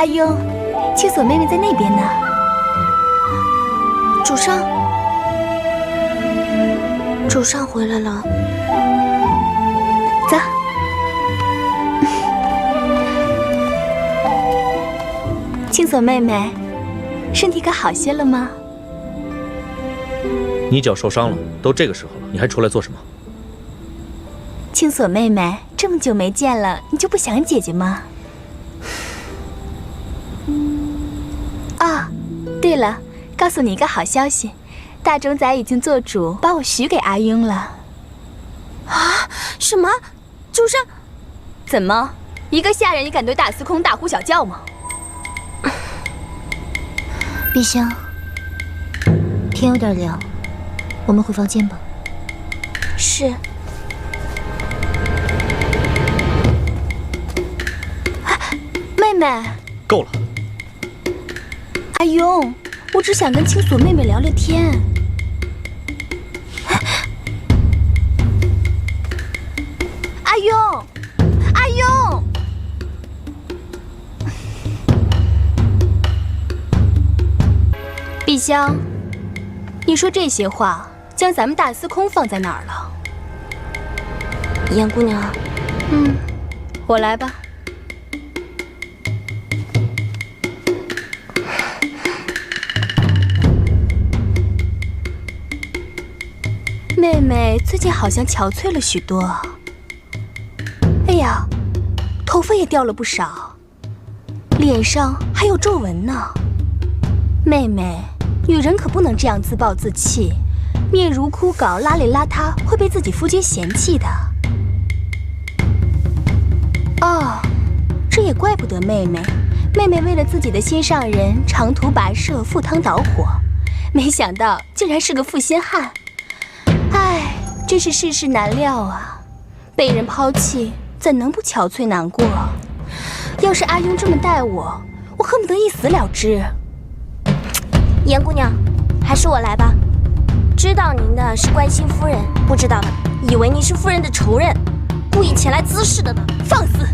阿庸，青锁妹妹在那边呢。主上回来了。走。青锁妹妹，身体可好些了吗？你脚受伤了，都这个时候了，你还出来做什么？青锁妹妹，这么久没见了，你就不想姐姐吗？啊，对了，告诉你一个好消息，大冢仔已经做主把我许给阿庸了。啊？什么？主上？怎么，一个下人也敢对大司空大呼小叫吗？碧香，天有点凉，我们回房间吧。是。妹妹，够了。阿庸，我只想跟青锁妹妹聊聊天。阿庸，阿庸，碧香，你说这些话，将咱们大司空放在哪儿了？严姑娘，我来吧。妹妹最近好像憔悴了许多。哎呀，头发也掉了不少，脸上还有皱纹呢。妹妹，女人可不能这样自暴自弃，面如枯槁、邋里邋遢，会被自己夫君嫌弃的。哦，这也怪不得妹妹。妹妹为了自己的心上人长途跋涉、赴汤蹈火，没想到竟然是个负心汉。唉，真是世事难料啊！被人抛弃，怎能不憔悴难过？要是阿庸这么待我，我恨不得一死了之。严姑娘，还是我来吧。知道您的是关心夫人，不知道的以为您是夫人的仇人，故意前来滋事的呢。放肆！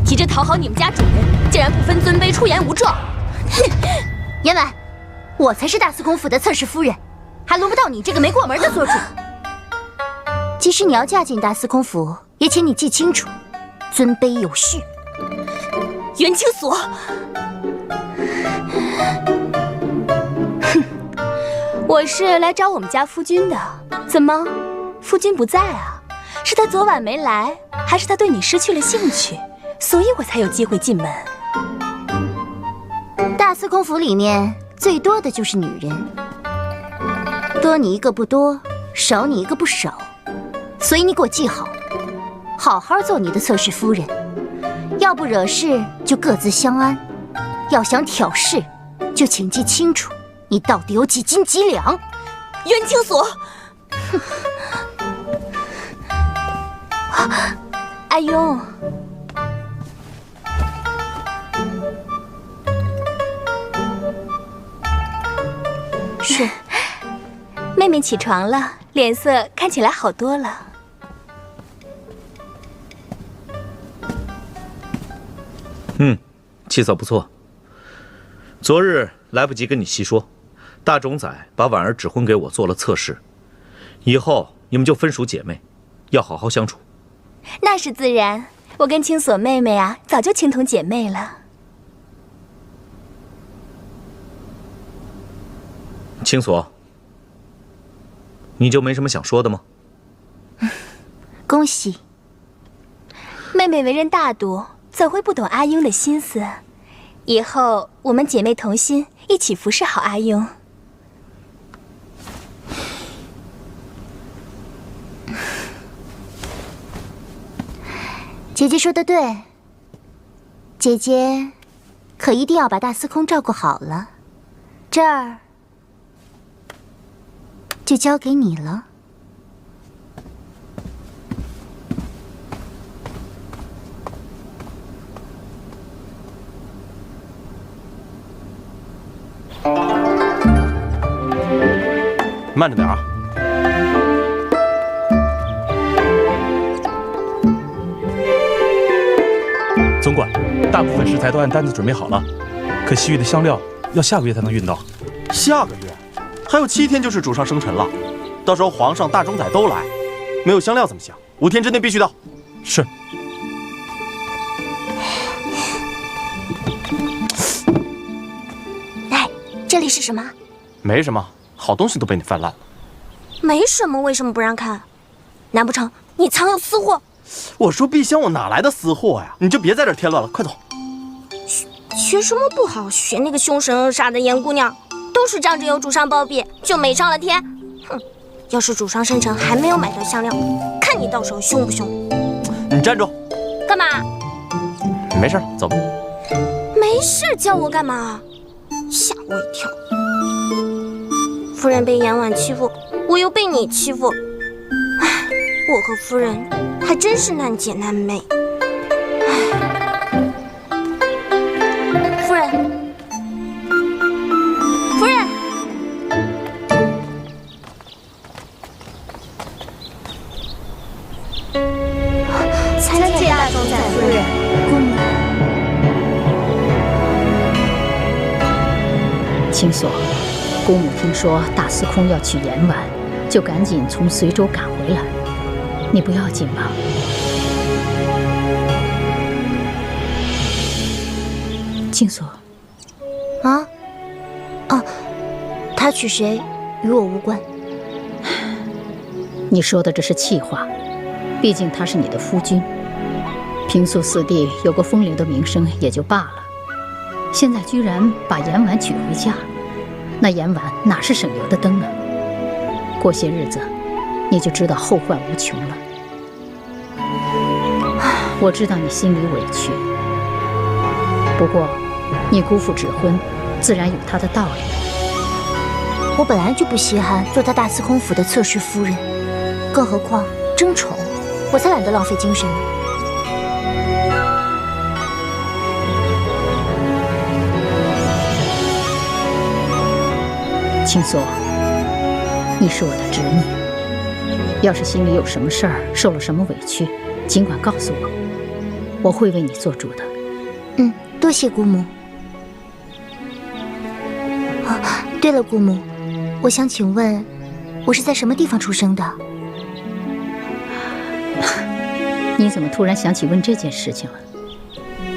急着讨好你们家主人，竟然不分尊卑，出言无状。哼！言婉，我才是大司空府的侧室夫人。还轮不到你这个没过门的做主。即使你要嫁进大司空府，也请你记清楚，尊卑有序。袁清锁，哼，我是来找我们家夫君的。怎么，夫君不在啊？是他昨晚没来，还是他对你失去了兴趣，所以我才有机会进门？大司空府里面最多的就是女人。多你一个不多，少你一个不少，所以你给我记好，好好做你的侧室夫人。要不惹事就各自相安，要想挑事，就请记清楚，你到底有几斤几两。袁清锁，阿庸，是。妹妹起床了，脸色看起来好多了。气色不错。昨日来不及跟你细说，大冢仔把婉儿指婚给我做了侧室，以后你们就分属姐妹，要好好相处。那是自然，我跟青锁妹妹啊，早就情同姐妹了。青锁。你就没什么想说的吗？恭喜，妹妹为人大度，怎会不懂阿庸的心思？以后我们姐妹同心，一起服侍好阿庸。姐姐说的对，姐姐可一定要把大司空照顾好了，这儿就交给你了。慢着点啊！总管，大部分食材都按单子准备好了，可其余的香料要下个月才能运到。下个月？还有7天就是主上生辰了，到时候皇上、大冢仔都来，没有香料怎么行？5天之内必须到。是。哎，这里是什么？没什么，好东西都被你翻烂了。没什么，为什么不让看？难不成你藏有私货？我说碧香，我哪来的私货呀？你就别在这儿添乱了，快走。学什么不好？学那个凶神恶煞的严姑娘，都是仗着有主上包庇，就美上了天。哼，要是主上生辰还没有买到香料，看你到时候凶不凶？你站住！干嘛？没事，走吧。没事，叫我干嘛？吓我一跳。夫人被严婉欺负，我又被你欺负，唉，我和夫人还真是难解难寐。唉，夫人，夫人，参见大冢仔夫人。姑母，青锁，姑母听说大司空要娶严婉，就赶紧从随州赶回来。你不要紧吧？青锁，啊，哦，他娶谁与我无关。你说的这是气话，毕竟他是你的夫君。平素四弟有个风流的名声也就罢了，现在居然把严婉娶回家，那严婉哪是省油的灯啊？过些日子，你就知道后患无穷了。我知道你心里委屈，不过你姑父指婚，自然有他的道理。我本来就不稀罕做他大司空府的侧室夫人，更何况争宠，我才懒得浪费精神呢。青锁，你是我的侄女，要是心里有什么事儿，受了什么委屈，尽管告诉我，我会为你做主的。嗯，多谢姑母。啊，对了，姑母，我想请问，我是在什么地方出生的？你怎么突然想起问这件事情了？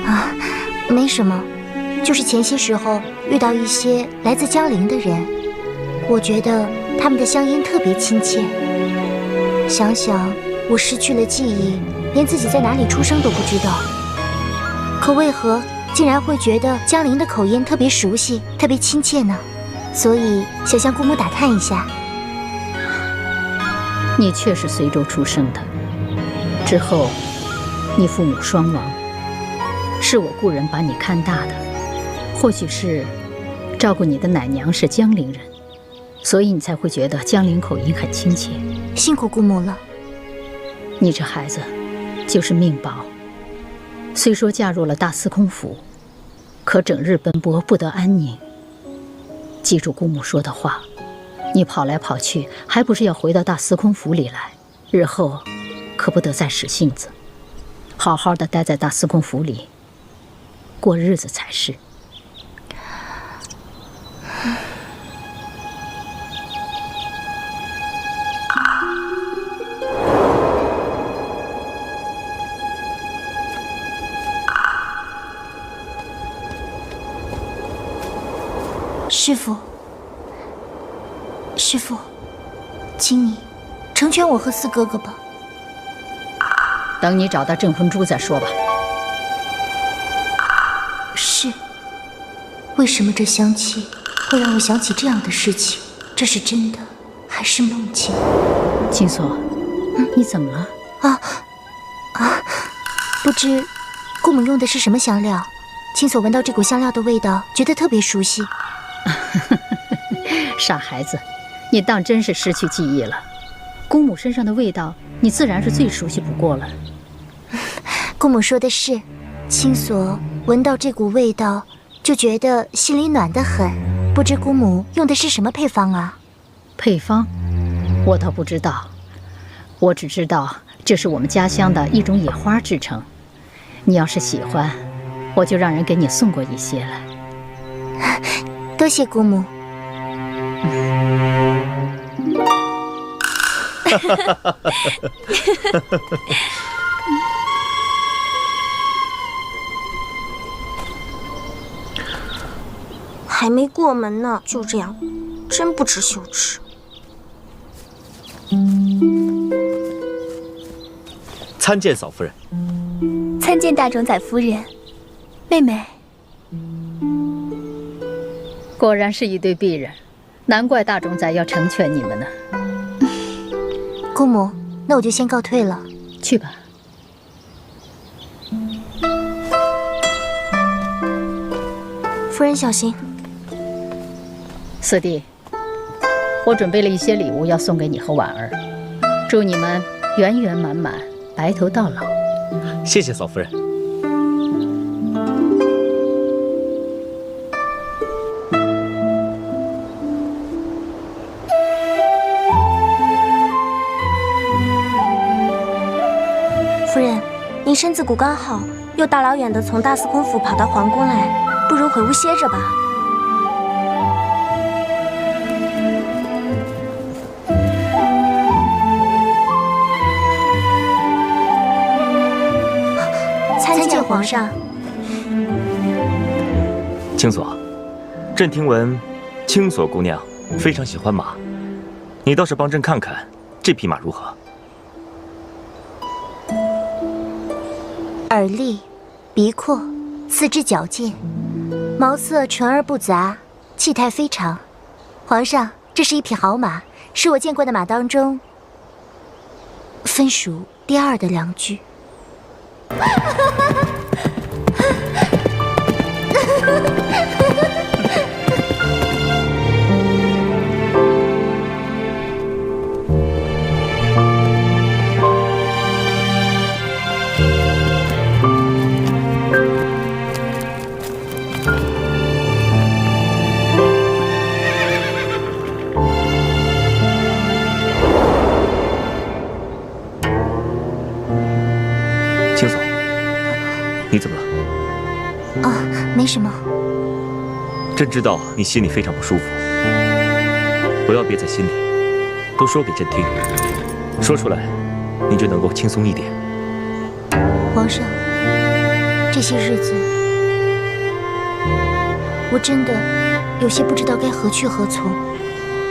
啊，没什么，就是前些时候遇到一些来自江陵的人，我觉得他们的乡音特别亲切。想想我失去了记忆，连自己在哪里出生都不知道，可为何竟然会觉得江陵的口音特别熟悉、特别亲切呢？所以想向姑母打探一下。你确是随州出生的，之后你父母双亡，是我故人把你看大的，或许是照顾你的奶娘是江陵人，所以你才会觉得江陵口音很亲切。辛苦姑母了。你这孩子就是命薄，虽说嫁入了大司空府，可整日奔波不得安宁。记住姑母说的话，你跑来跑去，还不是要回到大司空府里来？日后可不得再使性子，好好的待在大司空府里过日子才是。师父，请你成全我和四哥哥吧。等你找到镇魂珠再说吧。是。为什么这香气会让我想起这样的事情？这是真的还是梦境？青锁，你怎么了？不知姑母用的是什么香料？青锁闻到这股香料的味道，觉得特别熟悉。傻孩子，你当真是失去记忆了。姑母身上的味道，你自然是最熟悉不过了。姑母说的是，青锁闻到这股味道，就觉得心里暖得很。不知姑母用的是什么配方啊？配方，我倒不知道，我只知道这是我们家乡的一种野花制成。你要是喜欢，我就让人给你送过一些来。多谢姑母。还没过门呢，就这样，真不知羞耻。参见嫂夫人。参见大冢宰夫人。妹妹，果然是一对璧人，难怪大冢宰要成全你们呢。姑母，那我就先告退了。去吧。夫人小心。四弟，我准备了一些礼物要送给你和婉儿，祝你们圆圆满满，白头到老。谢谢嫂夫人。夫人，您身子骨刚好，又大老远的从大司空府跑到皇宫来，不如回屋歇着吧。参见皇上。青锁，朕听闻青锁姑娘非常喜欢马，你倒是帮朕看看这匹马如何？耳立，鼻阔，四肢矫健，毛色纯而不杂，气态非常。皇上，这是一匹好马，是我见过的马当中分属第2的良驹。青锁，你怎么了？没什么。朕知道你心里非常不舒服，不要憋在心里，都说给朕听，说出来，你就能够轻松一点。皇上，这些日子，我真的有些不知道该何去何从。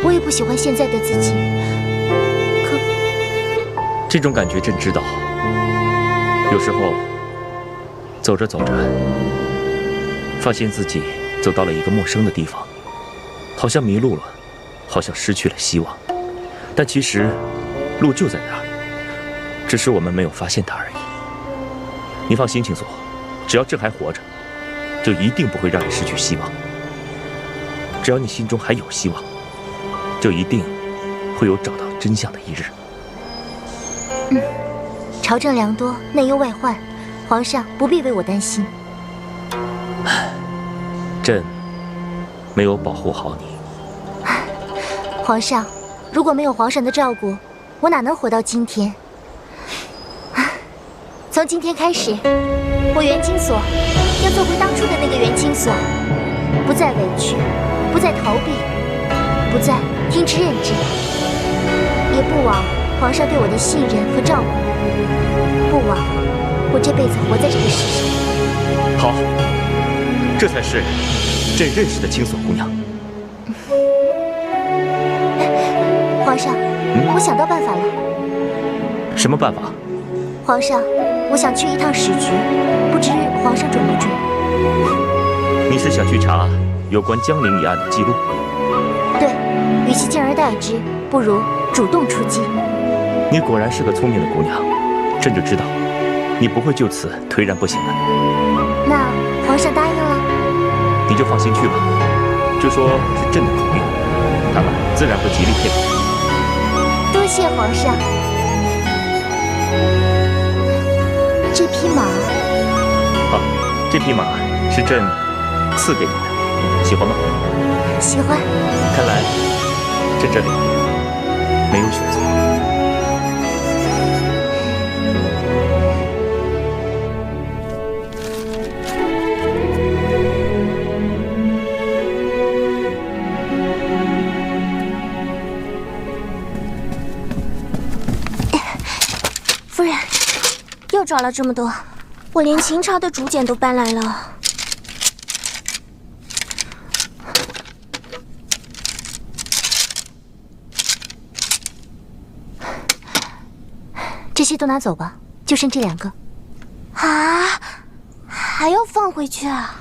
我也不喜欢现在的自己，这种感觉朕知道。有时候，走着走着，发现自己走到了一个陌生的地方，好像迷路了，好像失去了希望。但其实，路就在那儿，只是我们没有发现它而已。你放心，青锁，只要朕还活着，就一定不会让你失去希望。只要你心中还有希望，就一定会有找到真相的一日。朝政良多，内忧外患，皇上不必为我担心。朕没有保护好你。皇上，如果没有皇上的照顾，我哪能活到今天？从今天开始，我元金锁要做回当初的那个元金锁，不再委屈，不再逃避，不再听之任之，也不枉皇上对我的信任和照顾，不枉我这辈子活在这个世上。好，这才是朕认识的青锁姑娘。皇上，我想到办法了。什么办法？皇上，我想去一趟史局，不知皇上准不准？你是想去查有关江陵一案的记录？对，与其静而待之，不如主动出击。你果然是个聪明的姑娘，朕就知道你不会就此颓然不醒的。那皇上答应了？你就放心去吧，就说是朕的主命，他们自然会极力配合。多谢皇上。这匹马，好，这匹马是朕赐给你的，喜欢吗？喜欢。看来朕这里没有选择。找了这么多，我连秦朝的竹简都搬来了。这些都拿走吧，就剩这2个。啊，还要放回去啊？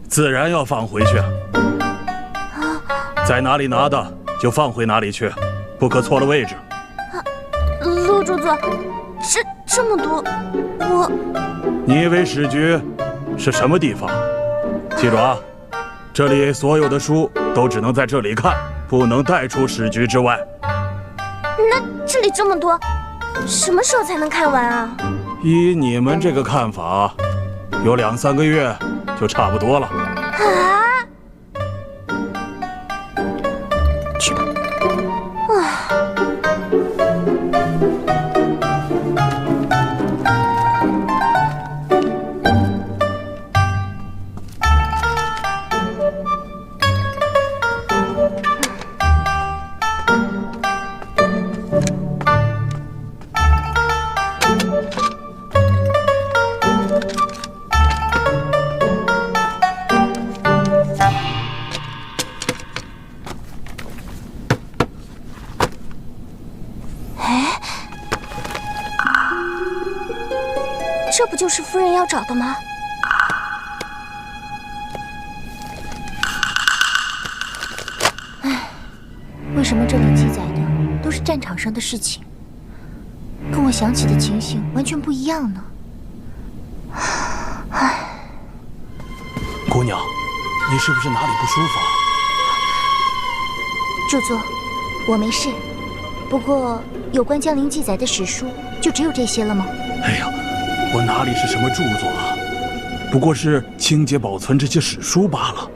自然要放回去。在哪里拿的就放回哪里去，不可错了位置。陆主座，这么多，你以为史局是什么地方？记住啊，这里所有的书都只能在这里看，不能带出史局之外。那这里这么多，什么时候才能看完啊？依你们这个看法，有2、3个月就差不多了。啊！去吧。这不就是夫人要找的吗？为什么这里记载的都是战场上的事情，跟我想起的情形完全不一样呢？姑娘，你是不是哪里不舒服啊？著作，我没事。不过有关江陵记载的史书，就只有这些了吗？哎呀，我哪里是什么著作啊，不过是清洁保存这些史书罢了。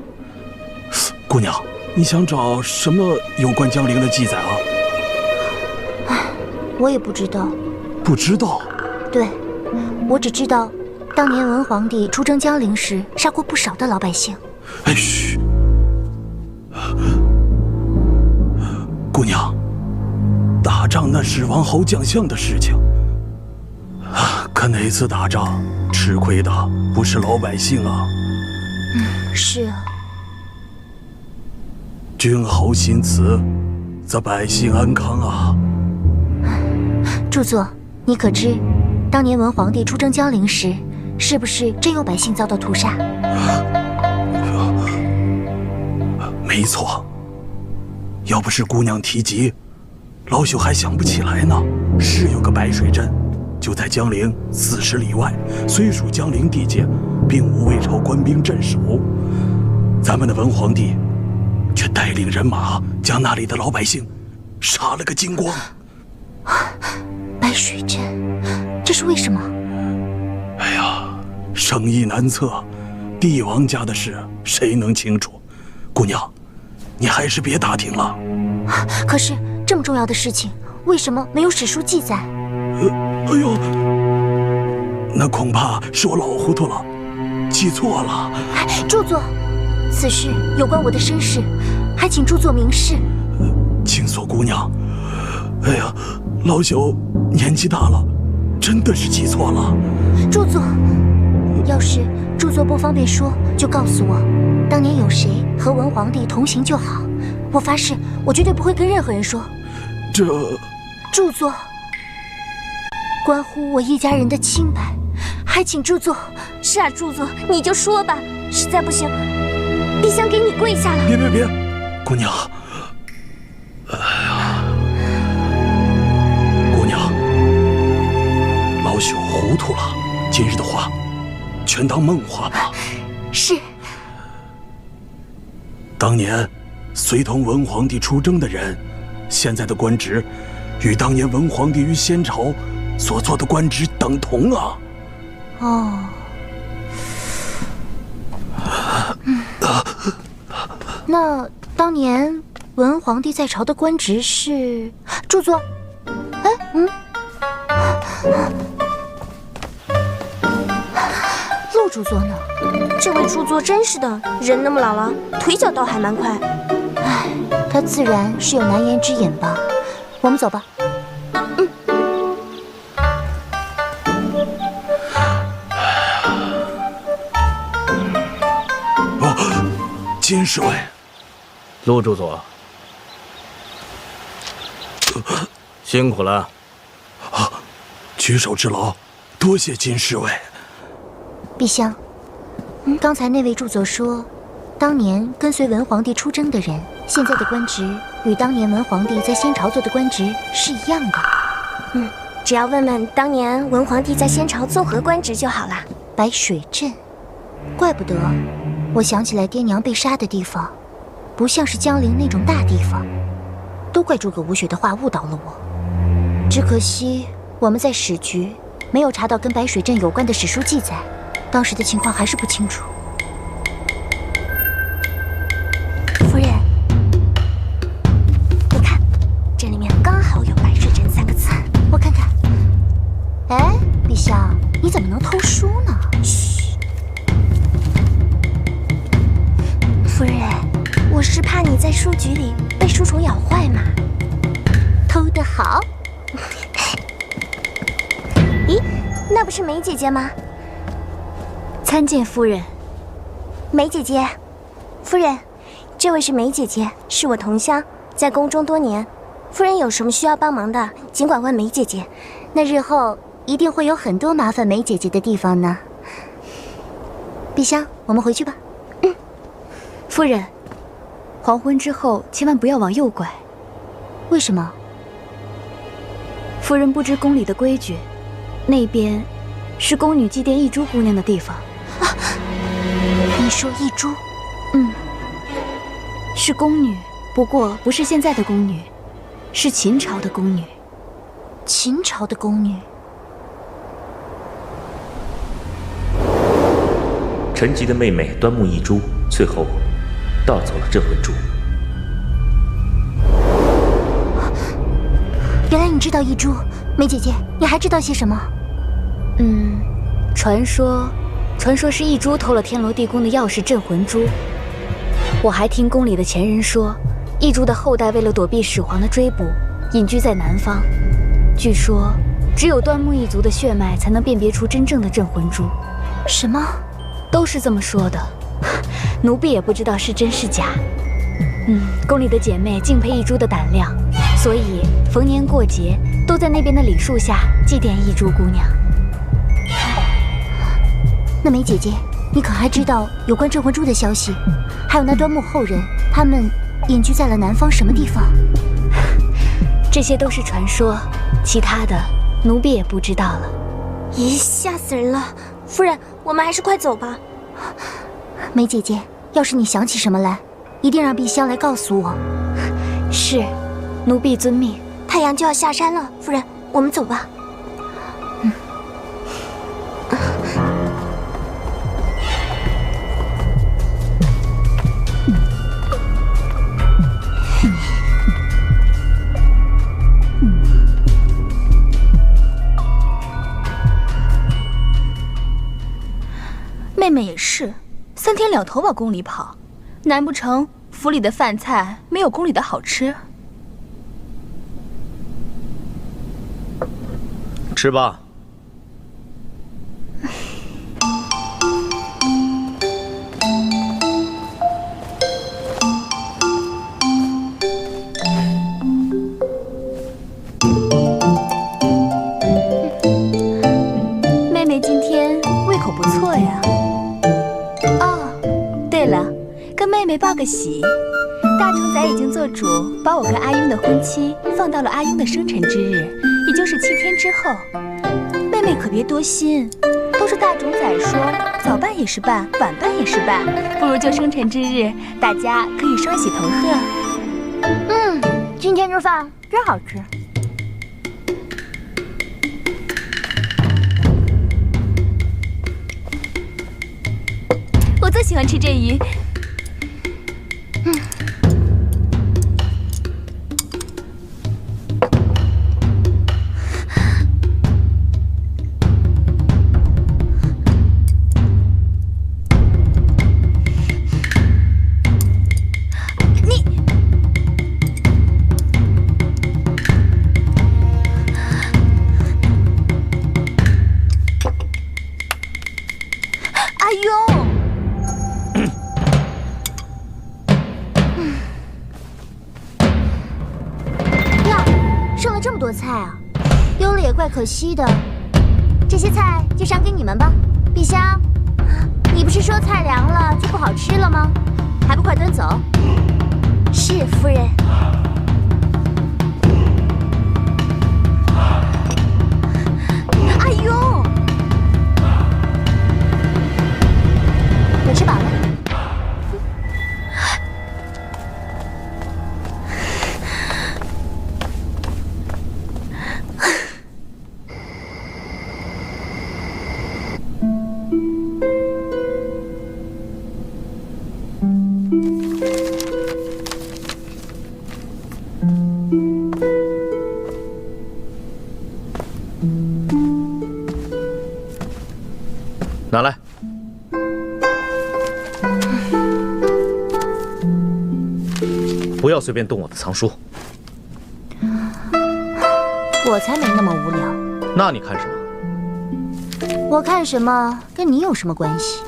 姑娘，你想找什么有关江陵的记载啊？我也不知道。不知道？对，我只知道，当年文皇帝出征江陵时，杀过不少的老百姓。哎，嘘，姑娘，打仗那是王侯将相的事情。可哪次打仗吃亏的不是老百姓啊？是啊。君侯心慈，则百姓安康啊。著作，你可知，当年文皇帝出征江陵时，是不是真有百姓遭到屠杀？没错。要不是姑娘提及，老朽还想不起来呢。是有个白水镇，就在江陵40里外，虽属江陵地界，并无魏朝官兵镇守。咱们的文皇帝却带领人马将那里的老百姓杀了个精光。白水镇，这是为什么？哎呀，生意难测，帝王家的事谁能清楚？姑娘，你还是别打听了。可是这么重要的事情，为什么没有史书记载？哎呦，那恐怕是我老糊涂了，记错了。著作，此事有关我的身世，还请著作明示。青锁姑娘，哎呀，老朽年纪大了，真的是记错了。著作，要是著作不方便说，就告诉我，当年有谁和文皇帝同行就好。我发誓，我绝对不会跟任何人说。这著作，关乎我一家人的清白，还请著作。是啊，著作，你就说吧，实在不行，陛下给你跪下了。别，姑娘，哎呀，姑娘，老朽糊涂了，今日的话，全当梦话吧。是。当年随同文皇帝出征的人，现在的官职，与当年文皇帝于先朝所做的官职等同啊。哦。那当年文皇帝在朝的官职是？著作，陆著作呢？这位著作真是的，人那么老了，腿脚倒还蛮快。唉，他自然是有难言之隐吧。我们走吧。金侍卫。陆主佐，辛苦了。举手之劳，多谢金侍卫。陛下，刚才那位著佐说，当年跟随文皇帝出征的人，现在的官职与当年文皇帝在先朝做的官职是一样的。只要问问当年文皇帝在先朝作何官职就好了。白水镇，怪不得我想起来爹娘被杀的地方，不像是江陵那种大地方，都怪诸葛无雪的话误导了我。只可惜我们在史局没有查到跟白水镇有关的史书记载，当时的情况还是不清楚。夫人，你看，这里面刚好有白水镇3个字。我看看。哎，陛下，你怎么能偷书呢？嘘。夫人，我是怕你在书局里被书虫咬坏嘛。偷得好。咦，那不是梅姐姐吗？参见夫人。梅姐姐，夫人，这位是梅姐姐，是我同乡，在宫中多年。夫人有什么需要帮忙的，尽管问梅姐姐。那日后一定会有很多麻烦梅姐姐的地方呢。陛下，我们回去吧。夫人，黄昏之后千万不要往右拐。为什么？夫人不知宫里的规矩，那边是宫女祭奠一珠姑娘的地方。你说一珠？是宫女，不过不是现在的宫女，是秦朝的宫女。秦朝的宫女？陈吉的妹妹端木一珠，最后盗走了镇魂珠。原来你知道一珠，梅姐姐，你还知道些什么？传说是一珠偷了天罗地宫的钥匙镇魂珠。我还听宫里的前人说，一珠的后代为了躲避始皇的追捕，隐居在南方。据说，只有端木一族的血脉才能辨别出真正的镇魂珠。什么？都是这么说的，奴婢也不知道是真是假。宫里的姐妹敬佩一珠的胆量，所以逢年过节都在那边的李树下祭奠一珠姑娘。那梅姐姐，你可还知道有关镇魂珠的消息？还有那端木后人，他们隐居在了南方什么地方？这些都是传说，其他的奴婢也不知道了。咦，吓死人了！夫人，我们还是快走吧。梅姐姐，要是你想起什么来，一定让碧香来告诉我。是，奴婢遵命。太阳就要下山了，夫人，我们走吧。妹妹也是，3天2头往宫里跑，难不成府里的饭菜没有宫里的好吃？吃吧。妹妹今天胃口不错呀。对了，跟妹妹报个喜，大冢仔已经做主，把我跟阿庸的婚期放到了阿庸的生辰之日，也就是7天之后。妹妹可别多心，都是大冢仔说，早办也是办，晚办也是办，不如就生辰之日，大家可以双喜同贺。今天这饭真好吃。我最喜欢吃这鱼。多菜啊，丢了也怪可惜的。这些菜就赏给你们吧。碧香，你不是说菜凉了就不好吃了吗？还不快端走！是夫人。哎呦，我吃饱了。拿来。不要随便动我的藏书。我才没那么无聊。那你看什么？我看什么跟你有什么关系？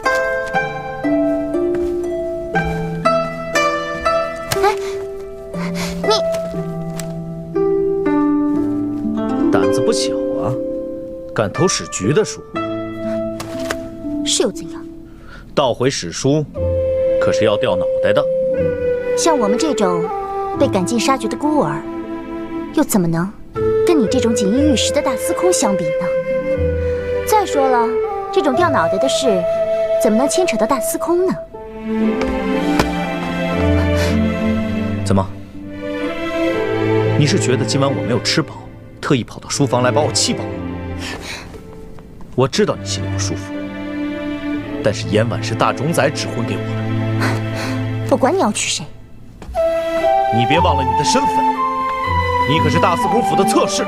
哎，你胆子不小啊，敢偷史局的书。是又怎样？盗毁史书，可是要掉脑袋的。像我们这种被赶尽杀绝的孤儿，又怎么能跟你这种锦衣玉食的大司空相比呢？再说了，这种掉脑袋的事，怎么能牵扯到大司空呢？怎么？你是觉得今晚我没有吃饱，特意跑到书房来把我气饱吗？我知道你心里不舒服，但是严婉是大冢仔指挥给我的。我管你要娶谁。你别忘了你的身份，你可是大司空府的侧室。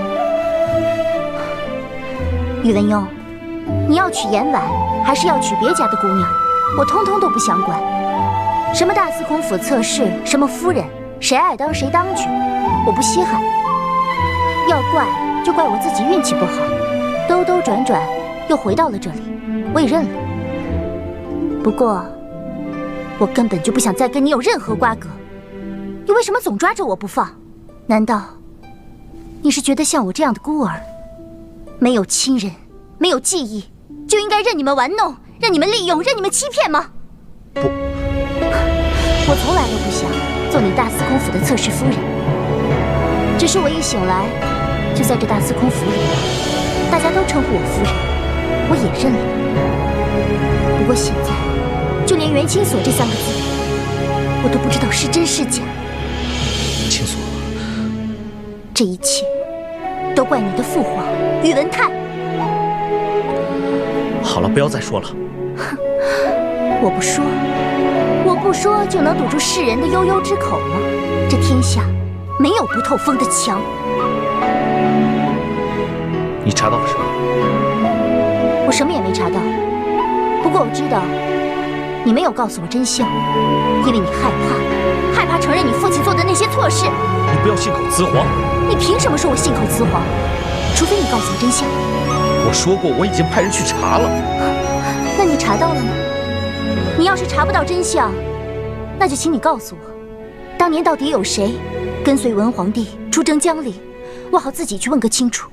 宇文邕，你要娶严婉，还是要娶别家的姑娘，我通通都不想管。什么大司空府侧室，什么夫人，谁爱当谁当去，我不稀罕。要怪就怪我自己运气不好，兜兜转转又回到了这里，我也认了。不过，我根本就不想再跟你有任何瓜葛。你为什么总抓着我不放？难道你是觉得像我这样的孤儿，没有亲人，没有记忆，就应该任你们玩弄，任你们利用，任你们欺骗吗？不，我从来都不想做你大司空府的侧室夫人。只是我一醒来，就在这大司空府里，大家都称呼我夫人，我也认了。不过现在，就连元清所这3个字，我都不知道是真是假。清所，这一切都怪你的父皇宇文泰。好了，不要再说了。哼，我不说就能堵住世人的悠悠之口吗？这天下没有不透风的墙。你查到了什么？我什么也没查到，不过我知道你没有告诉我真相，因为你害怕承认你父亲做的那些错事。你不要信口雌黄。你凭什么说我信口雌黄？除非你告诉我真相。我说过我已经派人去查了。那你查到了吗？你要是查不到真相，那就请你告诉我，当年到底有谁跟随文皇帝出征江陵，我好自己去问个清楚。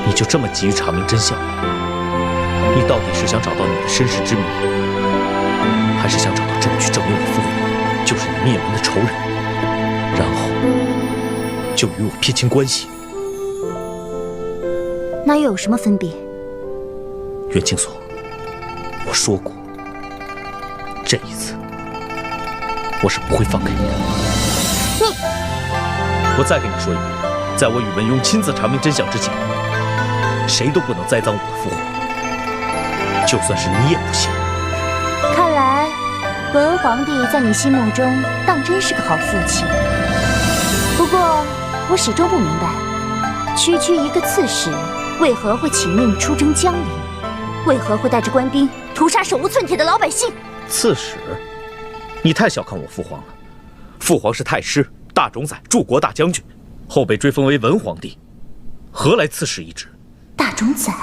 你就这么急于查明真相吗？你到底是想找到你的身世之谜，还是想找到证据证明我父皇就是你灭门的仇人，然后就与我撇清关系？那又有什么分别？袁清所，我说过，这一次我是不会放开你的。你，我再跟你说一遍，在我宇文邕亲自查明真相之前，谁都不能栽赃我的父皇，就算是你也不行。看来文皇帝在你心目中当真是个好父亲。不过我始终不明白，区区一个刺史为何会请命出征江陵？为何会带着官兵屠杀手无寸铁的老百姓？刺史，你太小看我父皇了。父皇是太师、大冢宰、柱国大将军，后被追封为文皇帝，何来刺史一职？大冢宰，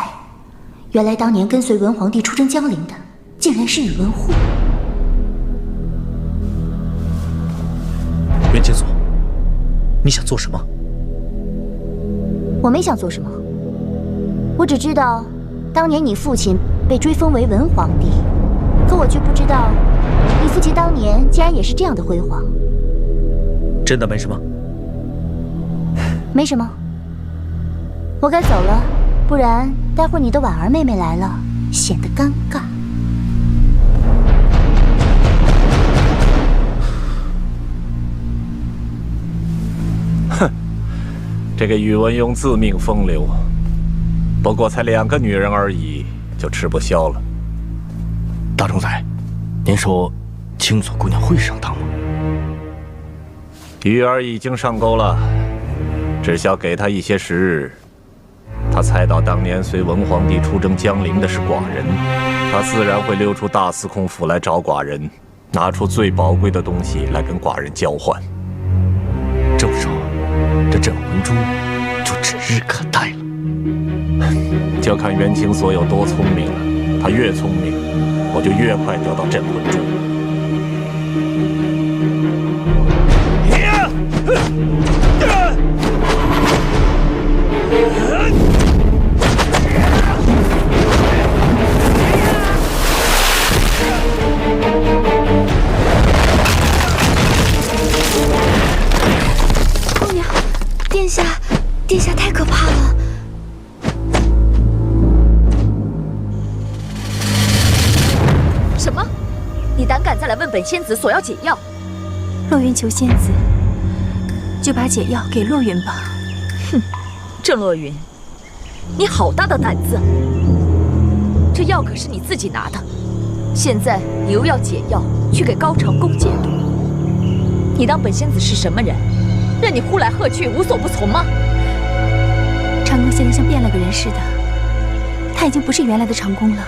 原来当年跟随文皇帝出征江陵的，竟然是宇文护。你想做什么？我没想做什么，我只知道，当年你父亲被追封为文皇帝，可我却不知道，你父亲当年竟然也是这样的辉煌。真的没什么？没什么。我该走了，不然待会儿你的婉儿妹妹来了，显得尴尬。哼，这个宇文邕自命风流，不过才2个女人而已，就吃不消了。大冢宰，您说青锁姑娘会上当吗？玉儿已经上钩了，只需要给她一些时日。他猜到当年随文皇帝出征江陵的是寡人，他自然会溜出大司空府来找寡人，拿出最宝贵的东西来跟寡人交换。这么说，这镇魂珠就指日可待了。就看袁清所有多聪明了，他越聪明，我就越快得到镇魂珠。姑娘，殿下太可怕了！什么？你胆敢再来问本仙子索要解药？洛云求仙子，就把解药给洛云吧。哼，郑洛云，你好大的胆子！这药可是你自己拿的，现在你又要解药去给高长恭解毒，你当本仙子是什么人？任你呼来喝去，无所不从吗？长恭现在像变了个人似的，他已经不是原来的长恭了。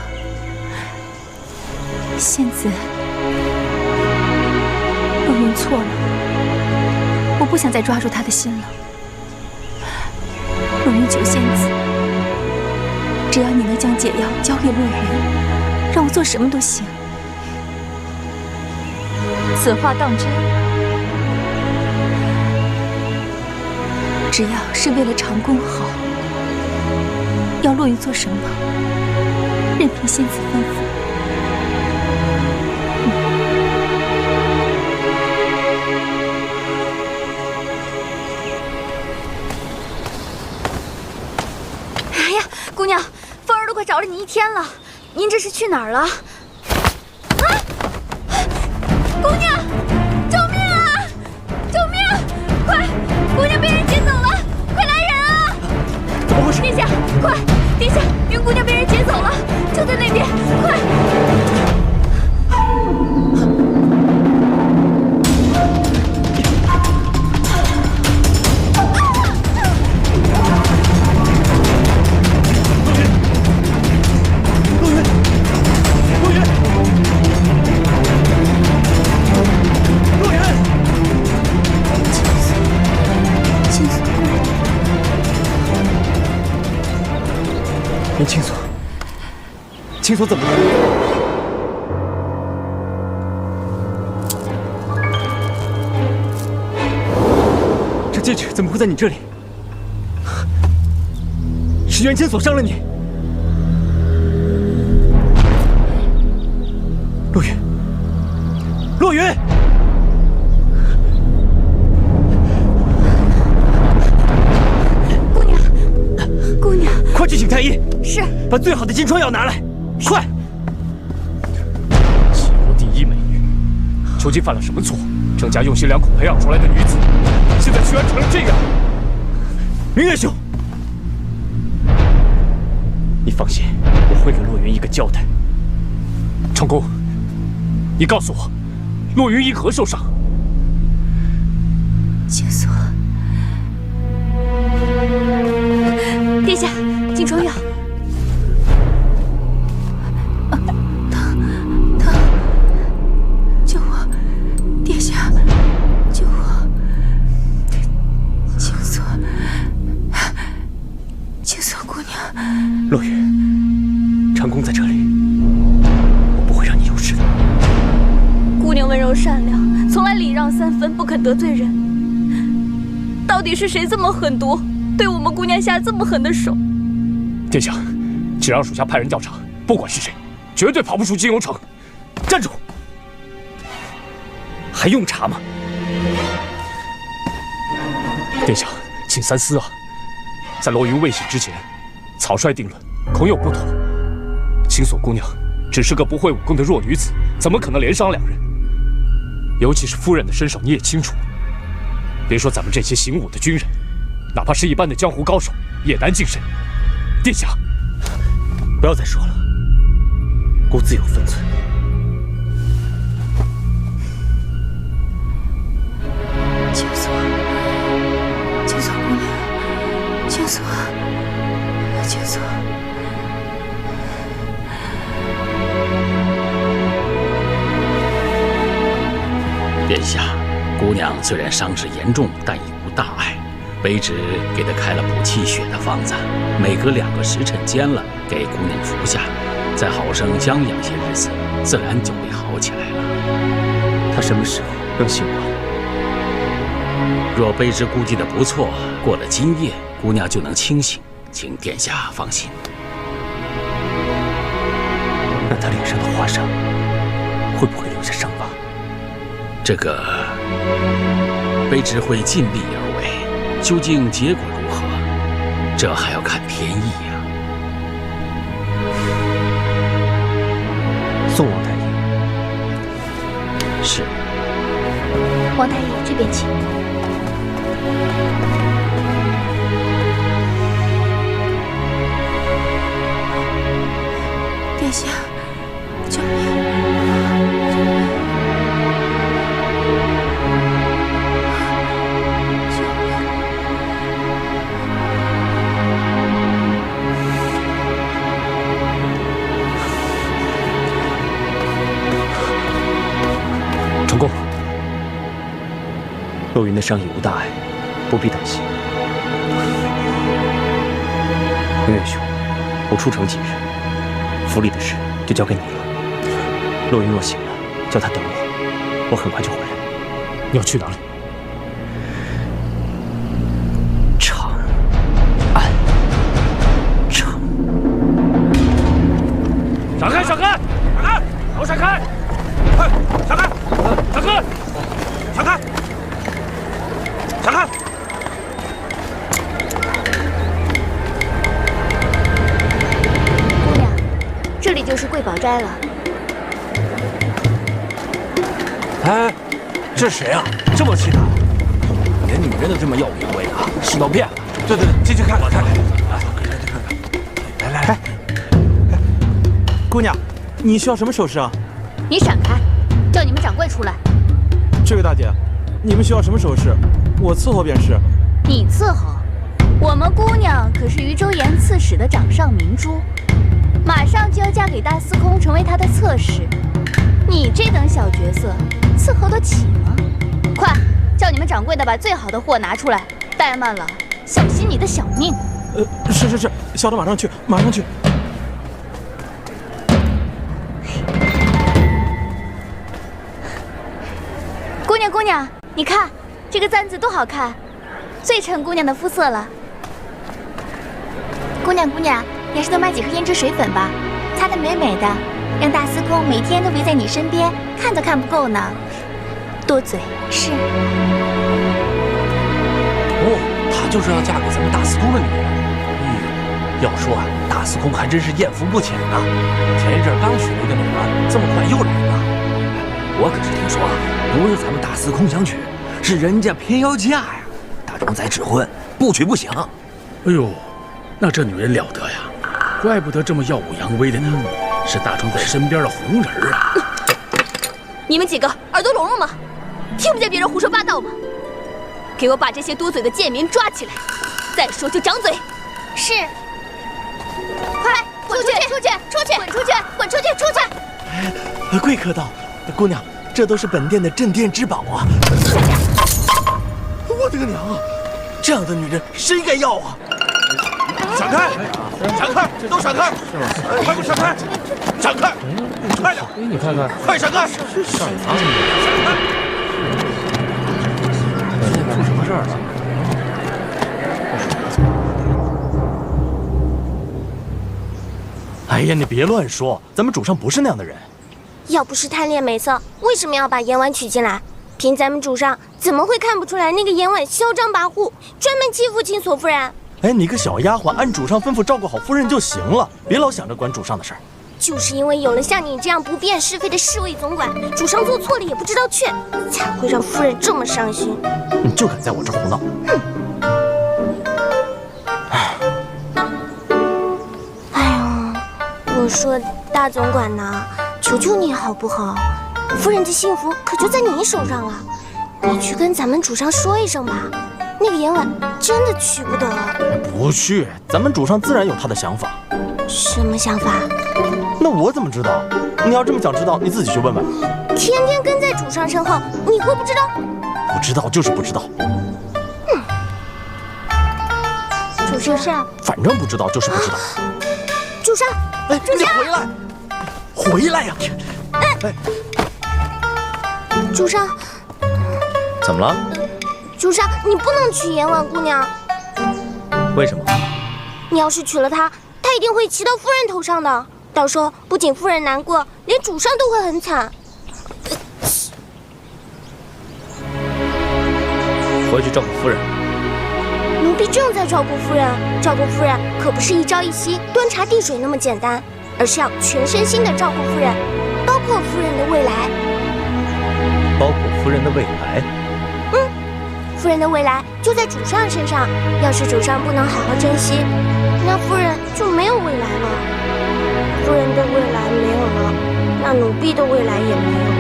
仙子，洛云错了，我不想再抓住他的心了。洛云求仙子，只要你能将解药交给洛云，让我做什么都行。此话当真？只要是为了长恭好，要洛云做什么，任凭仙子吩咐。哎呀，姑娘，风儿都快找了你1天了，您这是去哪儿了？啊！姑娘，救命啊！救命！快，姑娘被人劫走了，快来人啊！怎么回事？殿下，快！殿下，云姑娘被人劫走了，就在那边，快！青锁，青锁怎么了？这戒指怎么会在你这里？是袁千锁伤了你。洛云，洛云！姑娘，快去请太医。是。把最好的金疮药拿来，快！齐国第一美女，究竟犯了什么错？郑家用心良苦培养出来的女子，现在居然成了这样！明月兄，你放心，我会给洛云一个交代。长恭，你告诉我，洛云因何受伤？青锁，殿下，金疮药。救我！殿下，救我！青锁，青锁姑娘。洛云，长恭在这里，我不会让你有事的。姑娘温柔善良，从来礼让3分，不肯得罪人。到底是谁这么狠毒，对我们姑娘下这么狠的手？殿下，请让属下派人调查，不管是谁，绝对跑不出金庸城。站住！还用查吗？殿下，请三思啊！在罗云未醒之前，草率定论，恐有不妥。青锁姑娘只是个不会武功的弱女子，怎么可能连伤两人？尤其是夫人的身手，你也清楚。别说咱们这些行武的军人，哪怕是一般的江湖高手，也难近身。殿下，不要再说了，姑自有分寸。青锁姑娘，青锁。殿下，姑娘虽然伤势严重，但已无大碍。卑职给她开了补气血的方子，每隔2个时辰煎了，给姑娘服下，再好生将养些日子，自然就会好起来了。她什么时候能醒过来？若卑职估计的不错，过了今夜，姑娘就能清醒，请殿下放心。那她脸上的划伤会不会留下伤疤？这个，卑职会尽力而为，究竟结果如何，这还要看天意呀。送王太医。是。王太医这边请。殿下，救命！成功。洛云的伤已无大碍，不必担心。明远兄，我出城几日，府里的事就交给你了。洛云若醒了，叫他等我，我很快就回来。你要去哪里？长安城。闪开！闪开！闪开！给我闪开！快，闪开！闪开！闪开！闪开！姑娘，这里就是贵宝斋了。哎，这谁啊？这么气大，连女人都这么耀武扬威啊，世道变了。对，进去看看，看看。来，姑娘，你需要什么首饰啊？你闪开，叫你们掌柜出来。这位大姐，你们需要什么首饰？我伺候便是。你伺候？我们姑娘可是渝州盐刺史的掌上明珠，马上就要嫁给大司空，成为他的侧室。你这等小角色，伺候得起吗？快，叫你们掌柜的把最好的货拿出来，怠慢了，小心你的小命。是，小的马上去，马上去。姑娘，你看这个簪子多好看，最衬姑娘的肤色了。姑娘，你还是多买几盒胭脂水粉吧，擦得美美的，让大司空每天都围在你身边，看都看不够呢。多嘴是。哦，她就是要嫁给咱们大司空的女人。要说啊，大司空还真是艳福不浅啊。前一阵刚娶了一个女儿，这么快又来了。我可是听说啊，不是咱们大司空想娶，是人家偏要嫁呀。大冢仔指婚，不娶不行。哎呦，那这女人了得呀，怪不得这么耀武扬威的呢，是大冢仔身边的红人啊。你们几个耳朵聋了吗？听不见别人胡说八道吗？给我把这些多嘴的贱民抓起来！再说就掌嘴。是。快，滚出去！滚出去！贵客到，姑娘，这都是本店的镇店之宝啊！我的个娘啊！这样的女人谁敢要啊？闪开！都闪开！快给我闪开！闪开！快点！你看看，快闪开！上哪？出什么事儿了？哎呀，你别乱说，咱们主上不是那样的人。要不是贪恋美色，为什么要把严婉娶进来？凭咱们主上怎么会看不出来那个严婉嚣张跋扈，专门欺负青锁夫人？哎，你个小丫鬟，按主上吩咐照顾好夫人就行了，别老想着管主上的事儿。就是因为有了像你这样不辨是非的侍卫总管，主上做错了也不知道劝，才会让夫人这么伤心。你就敢在我这儿胡闹？我说大总管呢，求求你好不好？夫人的幸福可就在你手上了，你去跟咱们主上说一声吧。那个严婉真的娶不得。不去，咱们主上自然有他的想法。什么想法？那我怎么知道？你要这么想知道，你自己去问问。天天跟在主上身后，你会不知道？不知道就是不知道。主上，反正不知道就是不知道。主上，哎，你回来，回来呀！哎，主上，怎么了？主上，你不能娶严婉姑娘。为什么？你要是娶了她，她一定会骑到夫人头上的。到时候不仅夫人难过，连主上都会很惨。回去照顾夫人。奴婢正在照顾夫人，照顾夫人可不是一朝一夕、端茶递水那么简单，而是要全身心的照顾夫人，包括夫人的未来。包括夫人的未来？夫人的未来就在主上身上，要是主上不能好好珍惜，那夫人就没有未来了。夫人的未来没有了，那奴婢的未来也没有了。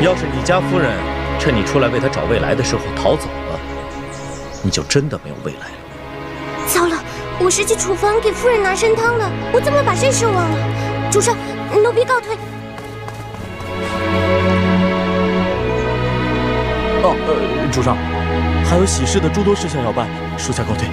要是你家夫人趁你出来为她找未来的时候逃走了，你就真的没有未来了。糟了，我是去厨房给夫人拿参汤的，我怎么把这事忘了？主上，奴婢告退。主上，还有喜事的诸多事项要办，属下告退。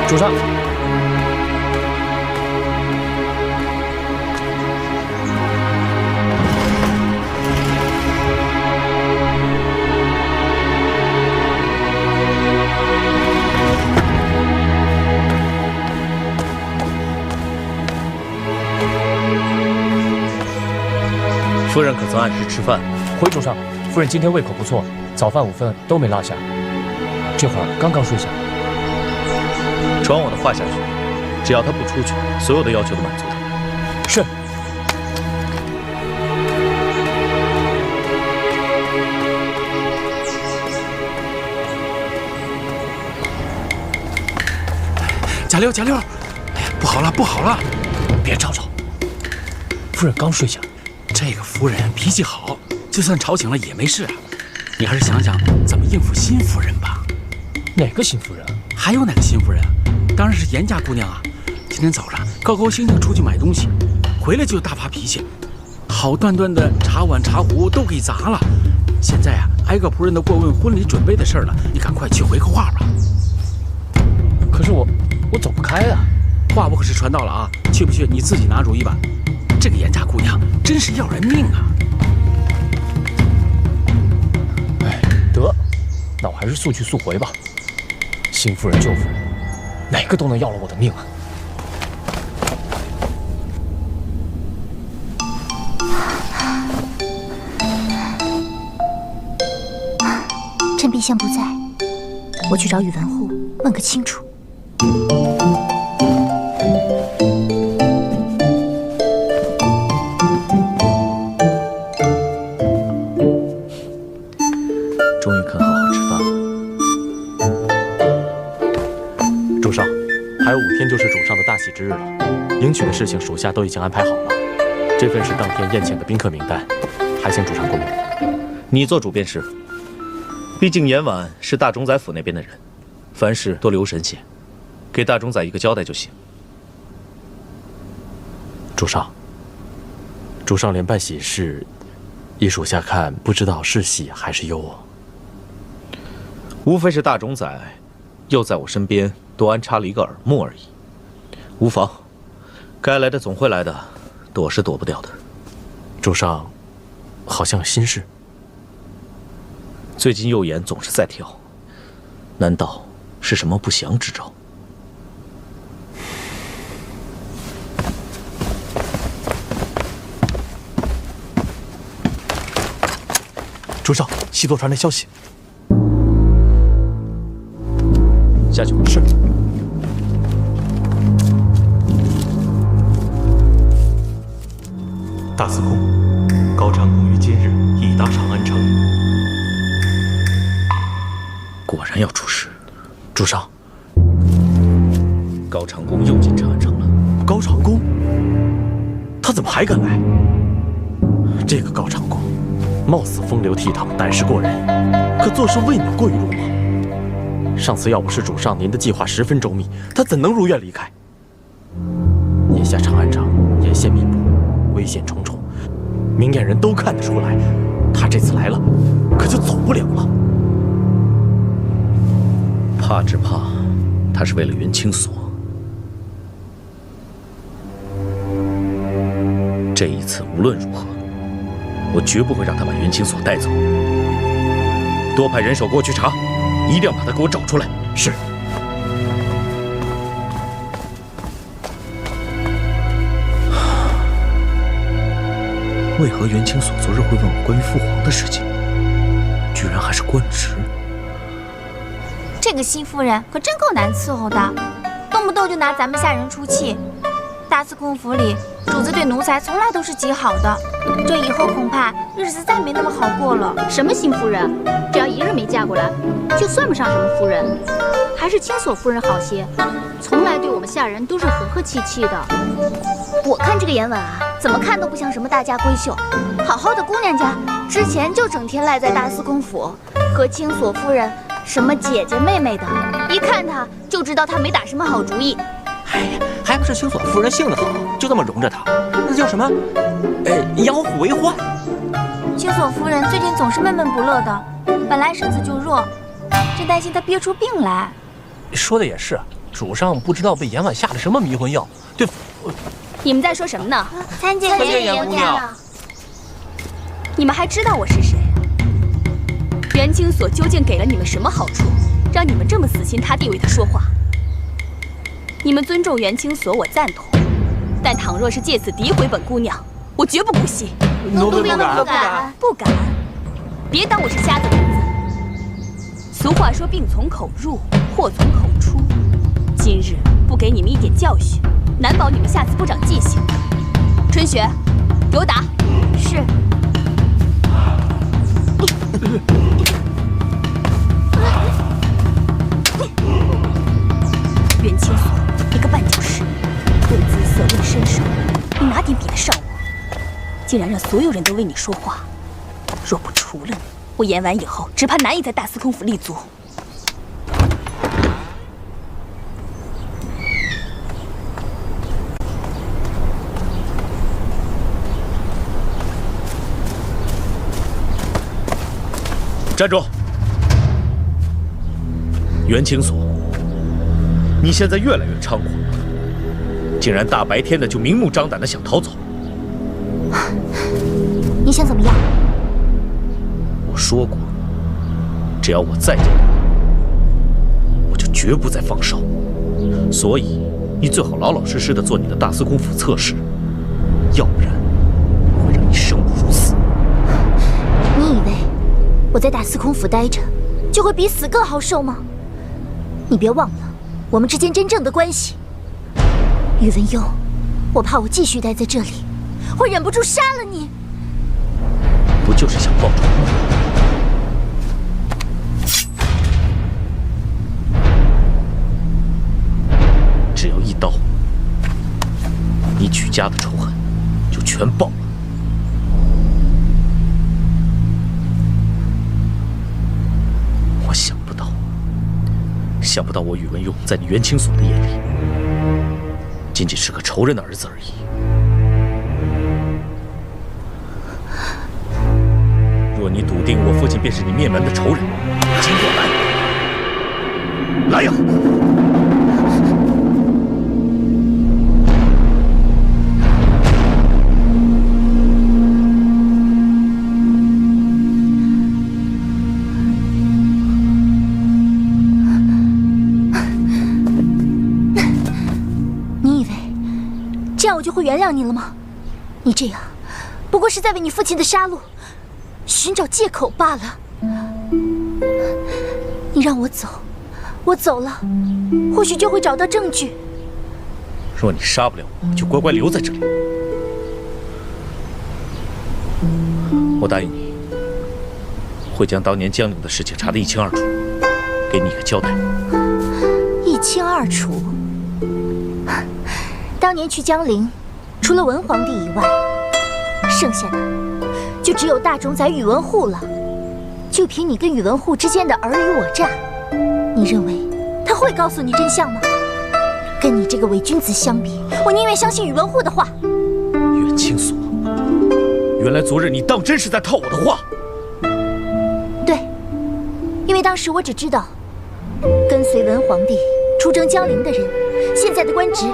主上。夫人可曾按时吃饭？回主上，夫人今天胃口不错，早饭午饭都没落下，这会儿刚刚睡下。传我的话下去，只要她不出去，所有的要求都满足她。是。贾六，贾六，哎呀，不好了，不好了！别吵吵，夫人刚睡下。这个夫人脾气好，就算吵醒了也没事啊。你还是想想怎么应付新夫人吧。哪个新夫人？还有哪个新夫人？当然是严家姑娘啊。今天早上高高兴兴出去买东西，回来就大发脾气，好端端的茶碗茶壶都给砸了。现在啊，挨个仆人都过问婚礼准备的事儿了，你赶快去回个话吧。可是我走不开啊。话不可是传到了啊，去不去你自己拿主意吧。这个严家姑娘真是要人命啊！哎，得，那我还是速去速回吧。新夫人旧夫人，哪个都能要了我的命啊！趁陛下不在，我去找宇文护问个清楚。终于肯好好吃饭了。主上，还有5天就是主上的大喜之日了，迎娶的事情属下都已经安排好了。这份是当天宴请的宾客名单，还请主上过目。你做主便是。毕竟严婉是大冢宰府那边的人，凡事多留神些，给大冢宰一个交代就行。主上连办喜事，依属下看，不知道是喜还是忧啊。无非是大冢仔又在我身边多安插了一个耳目而已。无妨，该来的总会来的，躲是躲不掉的。主上好像有心事。最近右眼总是在跳，难道是什么不祥之兆？主上，西座传来消息。下去。是。大司空，高长恭于今日已达长安城。果然要出事。主上，高长恭又进长安城了。高长恭，他怎么还敢来？这个高长恭，貌似风流倜傥，胆识过人，可做事未免过于鲁莽。上次要不是主上您的计划十分周密，他怎能如愿离开？眼下长安城沿线密布，危险重重，明眼人都看得出来，他这次来了，可就走不了了。怕只怕他是为了元清所。这一次无论如何，我绝不会让他把元清所带走。多派人手过去查，一定要把他给我找出来。是。为何元清所昨日会问我关于父皇的事情？居然还是官职。这个新夫人可真够难伺候的，动不动就拿咱们下人出气。大司空府里，主子对奴才从来都是极好的，这以后恐怕日子再没那么好过了。什么新夫人？只要一日没嫁过来，就算不上什么夫人，还是清所夫人好些，从来对我们下人都是和和气气的。我看这个颜婉啊，怎么看都不像什么大家闺秀，好好的姑娘家，之前就整天赖在大司空府，和清所夫人什么姐姐妹妹的，一看她就知道她没打什么好主意。哎呀，还不是清所夫人性子好，就这么容着她，那叫什么？养虎为患。清所夫人最近总是闷闷不乐的，本来身子就弱，真担心她憋出病来。说的也是，主上不知道被严婉下了什么迷魂药，对。你们在说什么呢？参见严姑娘。你们还知道我是谁？元清所究竟给了你们什么好处，让你们这么死心塌地为他说话？你们尊重元清所，我赞同，但倘若是借此诋毁本姑娘，我绝不姑息。奴婢不敢。别当我是瞎子眼子。俗话说，病从口入，祸从口出。今日不给你们一点教训，难保你们下次不长记性。春雪，给我打。是。元清所，你个绊脚石，论姿色，论身手，你哪点比得上我？竟然让所有人都为你说话，若不除了你，我演完以后只怕难以在大司空府立足。站住！元清所，你现在越来越猖狂了，竟然大白天的就明目张胆的想逃走。你想怎么样？我说过，只要我再见到你，我就绝不再放手。所以，你最好老老实实的做你的大司空府侧室，要不然我会让你生不如死。你以为我在大司空府待着，就会比死更好受吗？你别忘了我们之间真正的关系。宇文佑，我怕我继续待在这里，会忍不住杀了你。不就是想报仇吗？只要一刀，你举家的仇恨就全报了。我想不到我宇文邕在你元清所的眼里，仅仅是个仇人的儿子而已。若你笃定我父亲便是你灭门的仇人，请果来。来呀！你以为这样我就会原谅你了吗？你这样不过是在为你父亲的杀戮寻找借口罢了。你让我走，我走了，或许就会找到证据。若你杀不了我，就乖乖留在这里。我答应你，会将当年江陵的事情查得一清二楚，给你一个交代。一清二楚。当年去江陵，除了文皇帝以外，剩下的就只有大冢宰宇文护了。就凭你跟宇文护之间的尔虞我诈，你认为他会告诉你真相吗？跟你这个伪君子相比，我宁愿相信宇文护的话。袁青锁，原来昨日你当真是在套我的话。对，因为当时我只知道，跟随文皇帝出征江陵的人，现在的官职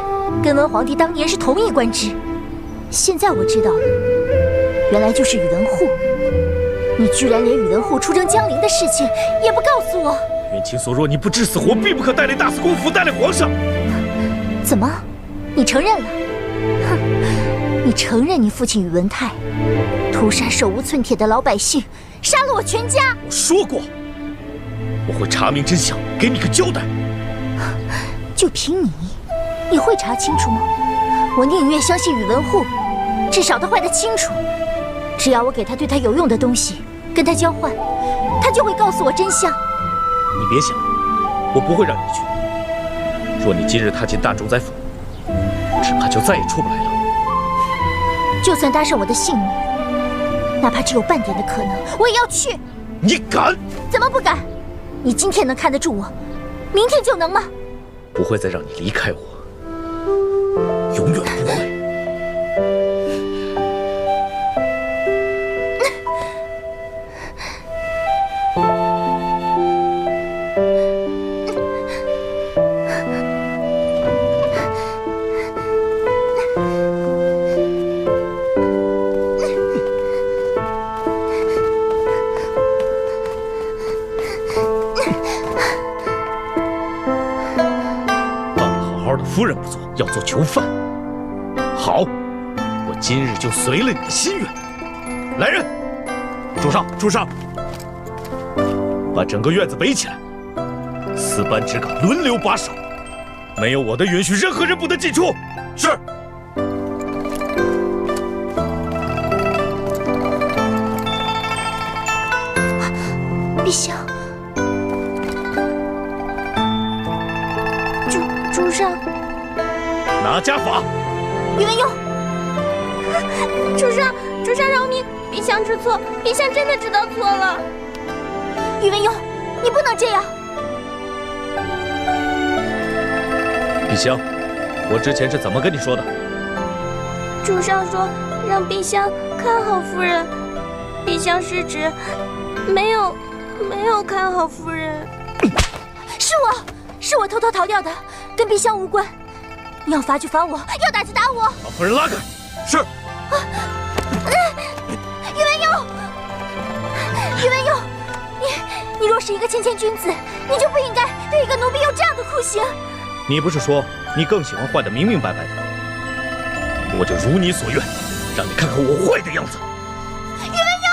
跟文皇帝当年是同一官职。现在我知道了，原来就是宇文护。你居然连宇文护出征江陵的事情也不告诉我！袁青锁，若你不知死活，必不可带领大司空府，带领皇上。怎么，你承认了？哼，你承认你父亲宇文泰屠杀手无寸铁的老百姓，杀了我全家？我说过，我会查明真相，给你个交代。就凭你，你会查清楚吗？我宁愿相信宇文护，至少他坏得清楚。只要我给他对他有用的东西，跟他交换，他就会告诉我真相。你别想，我不会让你去。若你今日踏进大冢宰府，只怕就再也出不来了。就算搭上我的性命，哪怕只有半点的可能，我也要去。你敢？怎么不敢？你今天能看得住我，明天就能吗？不会再让你离开我，永远不会。夫人不做，要做囚犯。好，我今日就随了你的心愿。来人，主上，主上，把整个院子围起来，4班只岗轮流把守，没有我的允许，任何人不得进出。是。陛下，主上。拿家法！宇文邕，主上饶命！陛下知错，陛下真的知道错了。宇文邕，你不能这样。陛下，我之前是怎么跟你说的？主上说让陛下看好夫人，陛下是指没有看好夫人。是我偷偷逃掉的，跟陛下无关。你要罚就罚我，要打就打我。把夫人拉开。是。宇文邕，你若是一个谦谦君子，你就不应该对一个奴婢用这样的酷刑。你不是说你更喜欢坏的明明白白的吗？我就如你所愿，让你看看我坏的样子。宇文邕，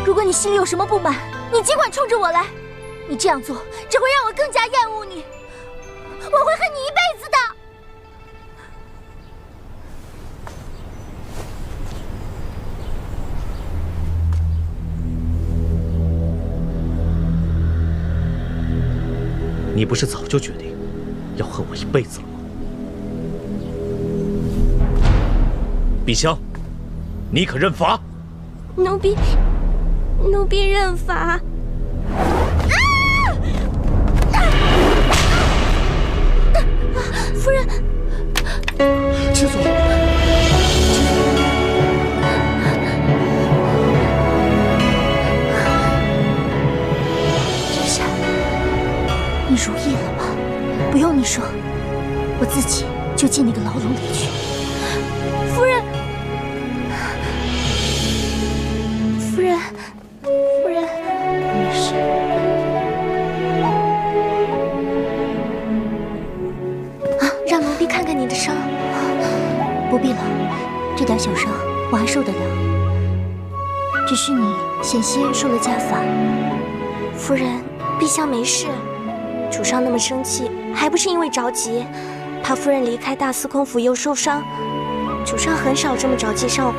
如果你心里有什么不满，你尽管冲着我来。你这样做只会让我更加厌恶你，我会恨你一辈子的。你不是早就决定要恨我一辈子了吗？陛下，你可认罚？奴婢认罚。夫人，青锁，就进那个牢笼里去。夫人，夫人，夫人，没事。让奴婢看看你的伤。不必了，这点小伤我还受得了。只是你险些受了家法。夫人，陛下没事。主上那么生气，还不是因为着急，怕夫人离开大司空府又受伤。主上很少这么着急上火。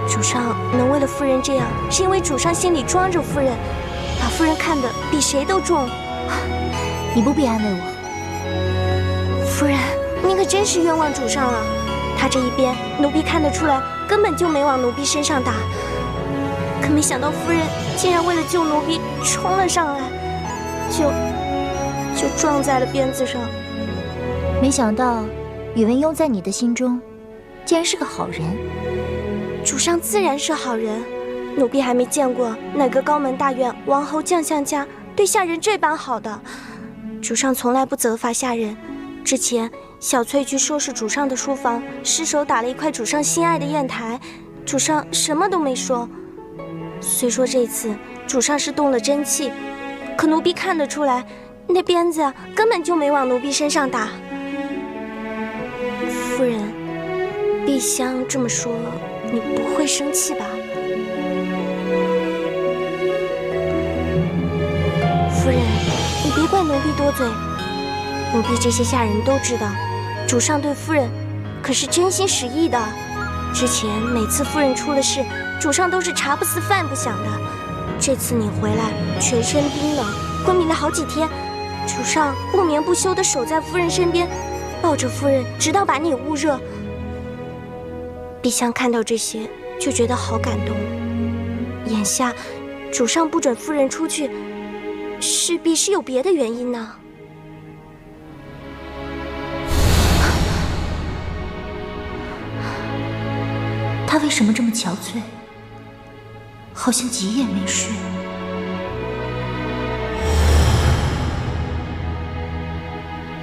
主上能为了夫人这样，是因为主上心里装着夫人，把夫人看得比谁都重。你不必安慰我。夫人，你可真是冤枉主上了。他这一边，奴婢看得出来，根本就没往奴婢身上打。可没想到夫人竟然为了救奴婢冲了上来，就撞在了鞭子上。没想到宇文邕在你的心中竟然是个好人。主上自然是好人，奴婢还没见过哪个高门大院王侯将相家对下人这般好的。主上从来不责罚下人。之前小翠去收拾主上的书房，失手打了一块主上心爱的砚台，主上什么都没说。虽说这次主上是动了真气，可奴婢看得出来，那鞭子根本就没往奴婢身上打。夫人，碧香这么说，你不会生气吧？夫人，你别怪奴婢多嘴。奴婢这些下人都知道，主上对夫人可是真心实意的。之前每次夫人出了事，主上都是茶不思饭不想的。这次你回来，全身冰冷，昏迷了好几天，主上不眠不休地守在夫人身边，抱着夫人，直到把你捂热。碧香看到这些，就觉得好感动。眼下，主上不准夫人出去，势必是有别的原因呢。他为什么这么憔悴？好像几夜没睡。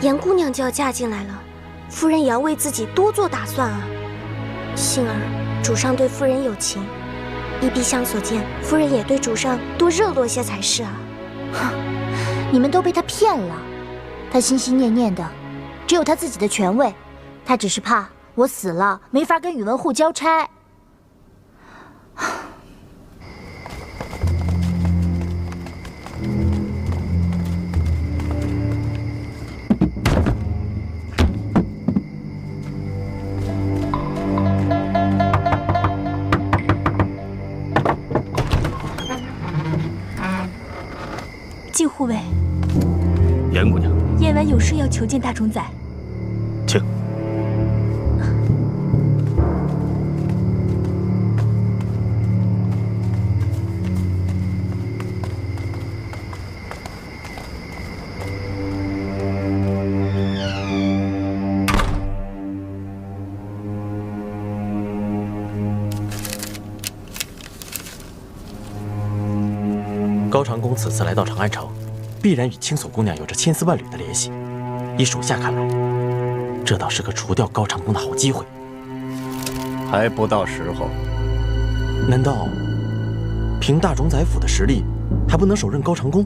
严姑娘就要嫁进来了，夫人也要为自己多做打算啊。幸而主上对夫人有情，依陛下所见，夫人也对主上多热络些才是啊。哼，你们都被他骗了。他心心念念的只有他自己的权位，他只是怕我死了没法跟宇文护交差。晋护卫，严姑娘，夜晚有事要求见大冢宰。请。高长恭此次来到长安城，必然与青锁姑娘有着千丝万缕的联系。依属下看来，这倒是个除掉高长恭的好机会。还不到时候。难道凭大冢宰府的实力，还不能手刃高长恭？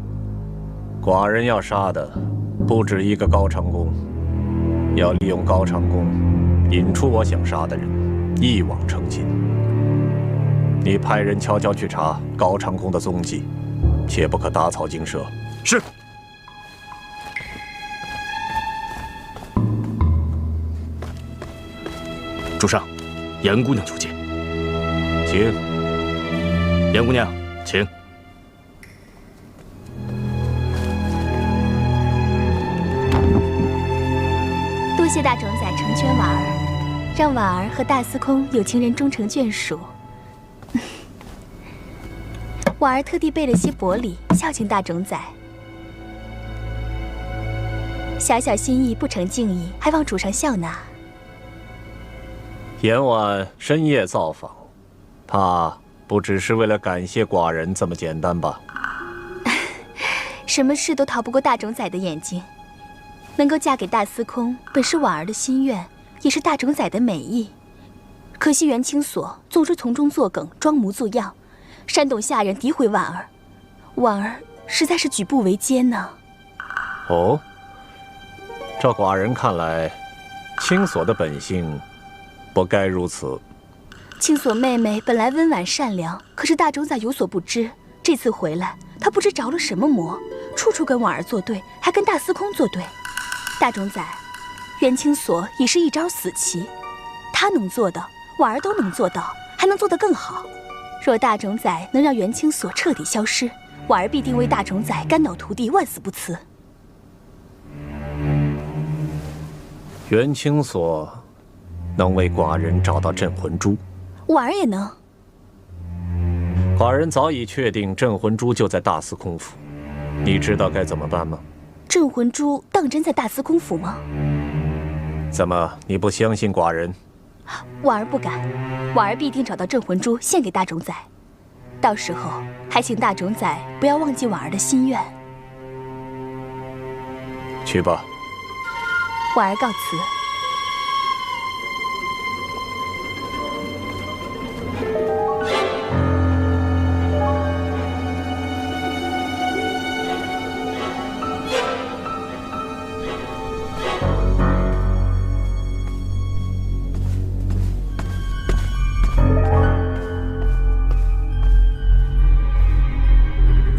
寡人要杀的不止一个高长恭，要利用高长恭引出我想杀的人，一网成擒。你派人悄悄去查高长恭的踪迹，切不可打草惊蛇。是。主上，严姑娘求见。请。严姑娘，请。多谢大冢宰成全婉儿，让婉儿和大司空有情人终成眷属。婉儿特地备了些薄礼，孝敬大冢宰。小小心意不成敬意，还望主上笑纳。严婉深夜造访，怕不只是为了感谢寡人这么简单吧？什么事都逃不过大冢宰的眼睛。能够嫁给大司空，本是婉儿的心愿，也是大冢仔的美意。可惜袁清所总是从中作梗，装模作样，煽动下人诋毁婉儿，婉儿实在是举步维艰呢。哦，照寡人看来，清所的本性不该如此。清所妹妹本来温婉善良，可是大冢仔有所不知，这次回来，她不知着了什么魔，处处跟婉儿作对，还跟大司空作对。大冢仔，袁清所已是一招死棋，他能做的，婉儿都能做到，还能做得更好。若大冢仔能让袁清所彻底消失，婉儿必定为大冢仔肝脑涂地，万死不辞。袁清所能为寡人找到镇魂珠，婉儿也能。寡人早已确定镇魂珠就在大司空府，你知道该怎么办吗？镇魂珠当真在大司空府吗？怎么，你不相信寡人？婉儿不敢，婉儿必定找到镇魂珠献给大冢仔，到时候还请大冢仔不要忘记婉儿的心愿。去吧。婉儿告辞。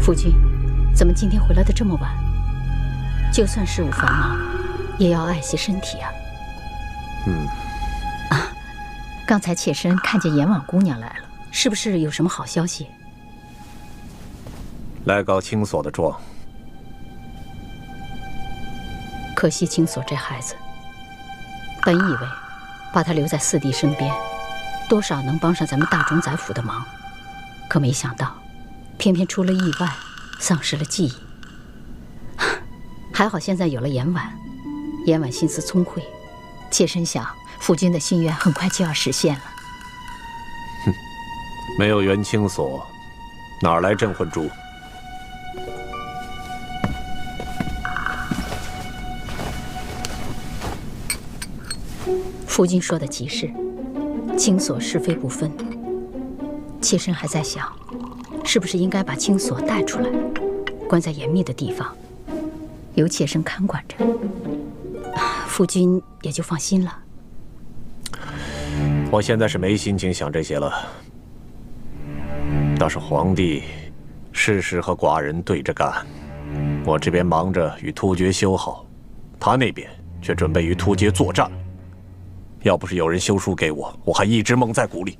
夫君，怎么今天回来的这么晚？就算事务繁忙，也要爱惜身体啊。刚才妾身看见阎王姑娘来了，是不是有什么好消息？来告清所的状。可惜清所这孩子，本以为把他留在四弟身边，多少能帮上咱们大冢宰府的忙，可没想到，偏偏出了意外，丧失了记忆。还好现在有了阎婉，阎婉心思聪慧，妾身想夫君的心愿很快就要实现了。没有袁清所，哪来镇魂珠？夫君说的极是，清所是非不分。妾身还在想，是不是应该把清所带出来，关在严密的地方，由妾身看管着，夫君也就放心了。我现在是没心情想这些了。倒是皇帝事事和寡人对着干，我这边忙着与突厥修好，他那边却准备与突厥作战。要不是有人修书给我，我还一直蒙在鼓里。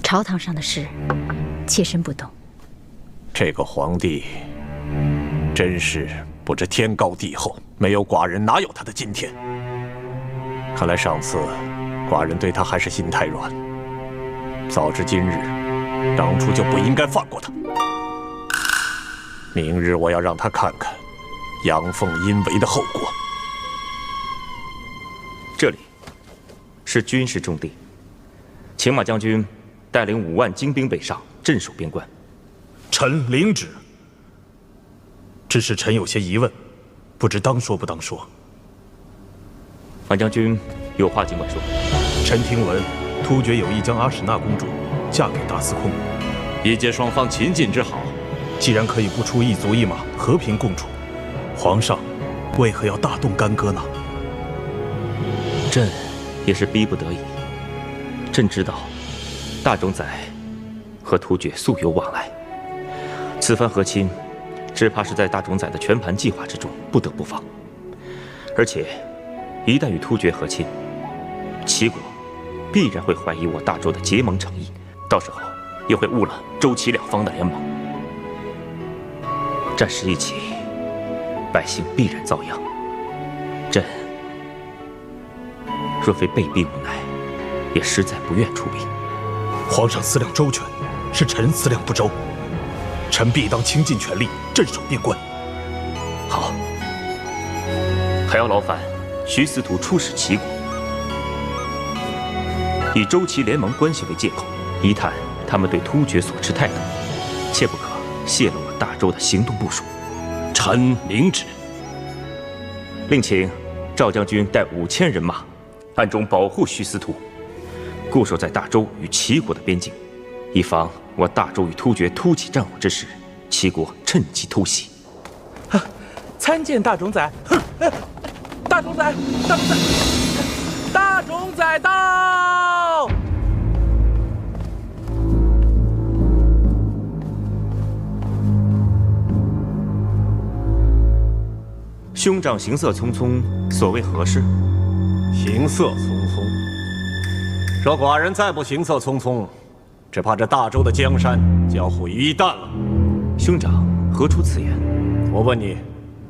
朝堂上的事，妾身不懂。这个皇帝真是不知天高地厚，没有寡人哪有他的今天？看来上次寡人对他还是心太软，早知今日，当初就不应该放过他。明日我要让他看看阳奉阴违的后果。这里是军事重地，请马将军带领5万精兵北上，镇守边关。臣领旨。只是臣有些疑问，不知当说不当说。马将军有话尽管说。臣听闻，突厥有意将阿史那公主嫁给大司空，以借双方秦晋之好。既然可以不出一族一马，和平共处，皇上为何要大动干戈呢？朕也是逼不得已。朕知道，大冢宰和突厥素有往来，此番和亲，只怕是在大冢宰的全盘计划之中，不得不防。而且，一旦与突厥和亲，齐国必然会怀疑我大周的结盟诚意，到时候也会误了周齐两方的联盟。战事一起，百姓必然遭殃。朕若非被逼无奈，也实在不愿出兵。皇上思量周全，是臣思量不周。臣必当倾尽全力镇守边关。好，还要劳烦徐司徒出使齐国，以周齐联盟关系为借口，一探他们对突厥所持态度，切不可泄露了大周的行动部署。查臣明旨。另请赵将军带5000人马，暗中保护徐司徒，固守在大周与齐国的边境，以防我大周与突厥突起战火之时，齐国趁机突袭。参见大冢宰。大冢宰，大冢宰，大冢宰到！兄长行色匆匆，所谓何事？行色匆匆。若寡人再不行色匆匆，只怕这大周的江山就要毁于一旦了。兄长何出此言？我问你，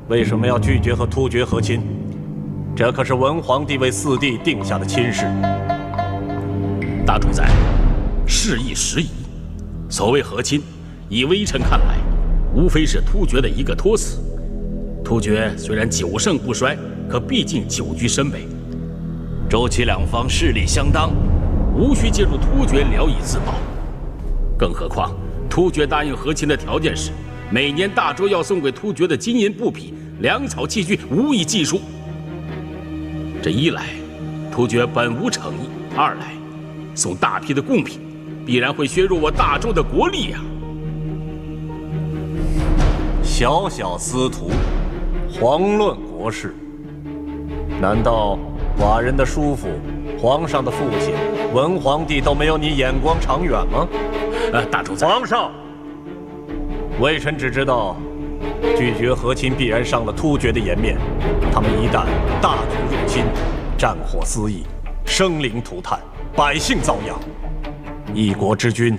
为什么要拒绝和突厥和亲？这可是文皇帝为四弟定下的亲事。大冢宰，事亦时矣。所谓和亲，以微臣看来，无非是突厥的一个托词。突厥虽然久盛不衰，可毕竟久居深北，周齐两方势力相当，无需借助突厥聊以自保。更何况，突厥答应和亲的条件是，每年大周要送给突厥的金银布匹、粮草器具无以计数。这一来，突厥本无诚意；二来，送大批的贡品，必然会削弱我大周的国力呀。小小司徒，遑论国事。难道寡人的叔父、皇上的父亲、文皇帝都没有你眼光长远吗？大冢宰，皇上，微臣只知道，拒绝和亲必然伤了突厥的颜面。他们一旦大举入侵，战火四溢，生灵涂炭，百姓遭殃。一国之君，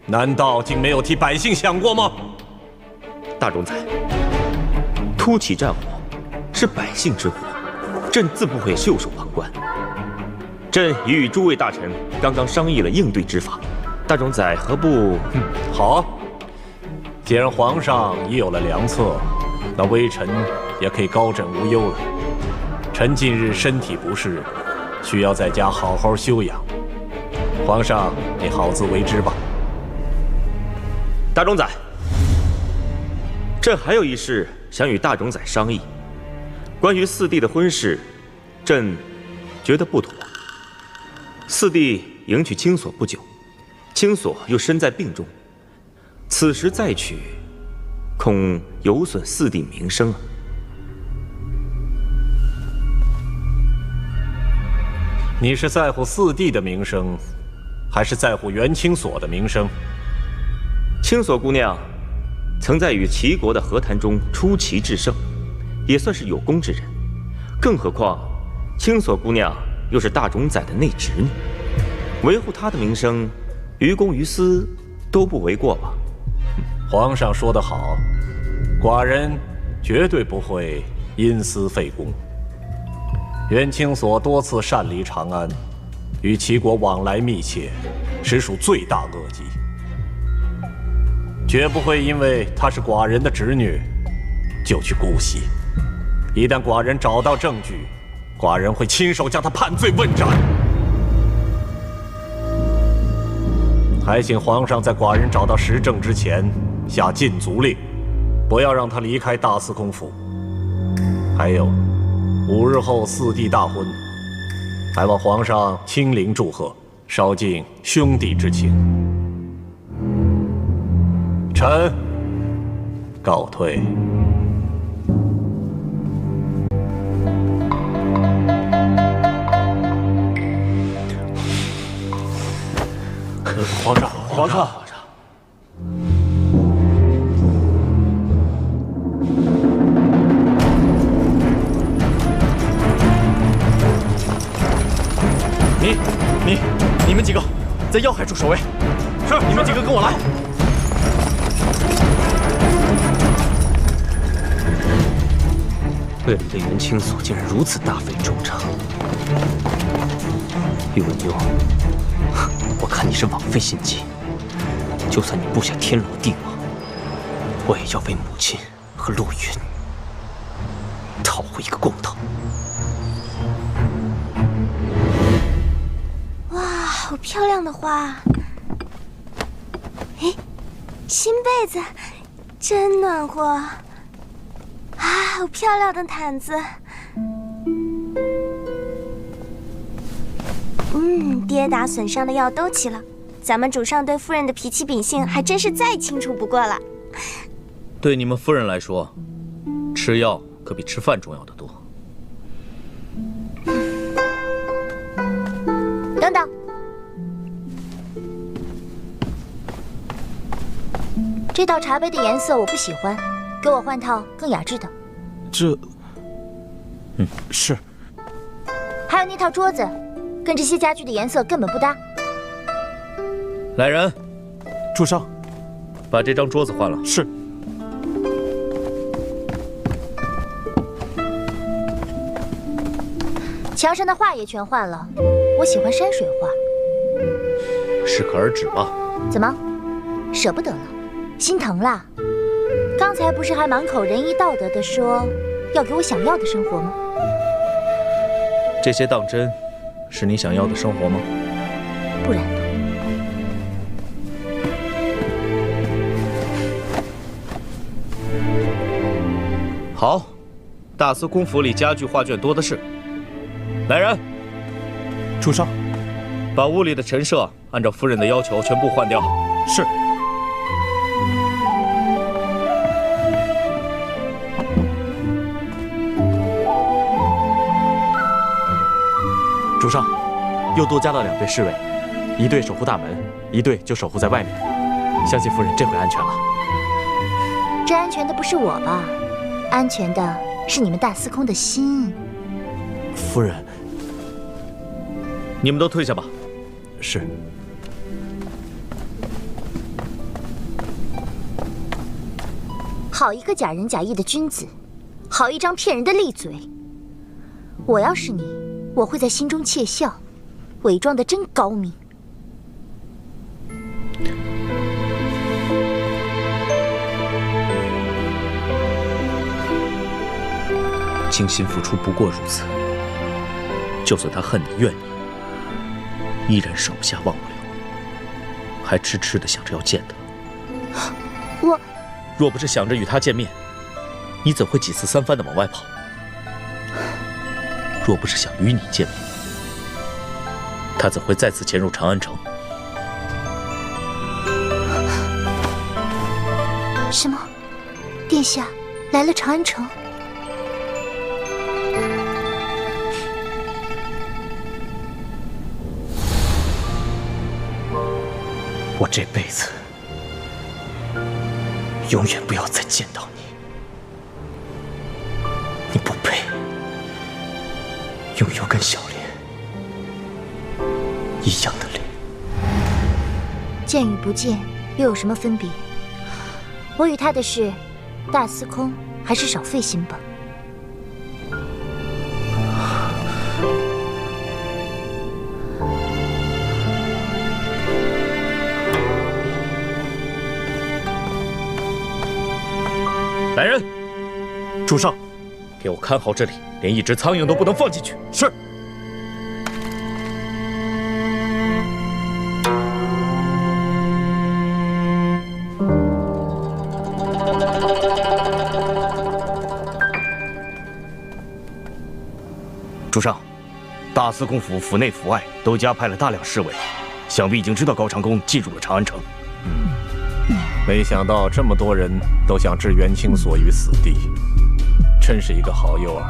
难道竟没有替百姓想过吗？大冢宰，突起战火是百姓之祸，朕自不会袖手旁观。朕已与诸位大臣刚刚商议了应对之法，大冢宰何不……好，既然皇上已有了良策，那微臣也可以高枕无忧了。臣近日身体不适，需要在家好好休养。皇上，你好自为之吧。大冢宰，朕还有一事想与大冢宰商议。关于四弟的婚事，朕觉得不妥。四弟迎娶青锁不久，青锁又身在病中，此时再娶，恐有损四弟名声啊。你是在乎四弟的名声，还是在乎袁青锁的名声？青锁姑娘曾在与齐国的和谈中出奇制胜，也算是有功之人。更何况，青锁姑娘又是大冢宰的内侄女，维护她的名声，于公于私都不为过吧？皇上说得好，寡人绝对不会因私废公。袁青锁多次擅离长安，与齐国往来密切，实属罪大恶极。绝不会因为她是寡人的侄女，就去姑息。一旦寡人找到证据，寡人会亲手将她判罪问斩。还请皇上在寡人找到实证之前，下禁足令，不要让她离开大司空府。还有，5日后四弟大婚，还望皇上亲临祝贺，稍尽兄弟之情。臣告退。皇上，皇上。你们几个在要害处守卫。是，你们几个跟我来。为了对袁青锁，竟然如此大费周章。宇文幽，我看你是枉费心机。就算你布下天罗地网，我也要为母亲和陆云讨回一个公道。哇，好漂亮的花！哎，新被子真暖和。好漂亮的毯子。跌打损伤的药都齐了，咱们主上对夫人的脾气秉性还真是再清楚不过了。对你们夫人来说，吃药可比吃饭重要的多。等等，这套茶杯的颜色我不喜欢，给我换套更雅致的。这，是。还有那套桌子，跟这些家具的颜色根本不搭。来人，主上，把这张桌子换了。是。墙上的画也全换了，我喜欢山水画。适可而止吧。怎么，舍不得了，心疼啦？刚才不是还满口仁义道德的说要给我想要的生活吗？这些当真是你想要的生活吗？不然呢？好，大司空府里家具画卷多的是。来人，主上，把屋里的陈设按照夫人的要求全部换掉。是。主上，又多加了2队侍卫，1队守护大门，1队就守护在外面。相信夫人这回安全了。这安全的不是我吧？安全的是你们大司空的心。夫人，你们都退下吧。是。好一个假仁假义的君子，好一张骗人的利嘴。我要是你，我会在心中窃笑，伪装得真高明。倾心付出不过如此，就算他恨你怨你，依然舍不下忘不了，还痴痴地想着要见他。我若不是想着与他见面，你怎会几次3番地往外跑？若不是想与你见面，他怎会再次潜入长安城？什么？殿下来了长安城？我这辈子永远不要再见到你，你不配拥有跟小莲一样的脸。见与不见又有什么分别？我与他的事，大司空还是少费心吧。来人，主上，给我看好这里，连一只苍蝇都不能放进去。是。主上，大司空府府内府外都加派了大量侍卫，想必已经知道高长恭进入了长安城。没想到这么多人都想置元清所于死地，真是一个好诱饵。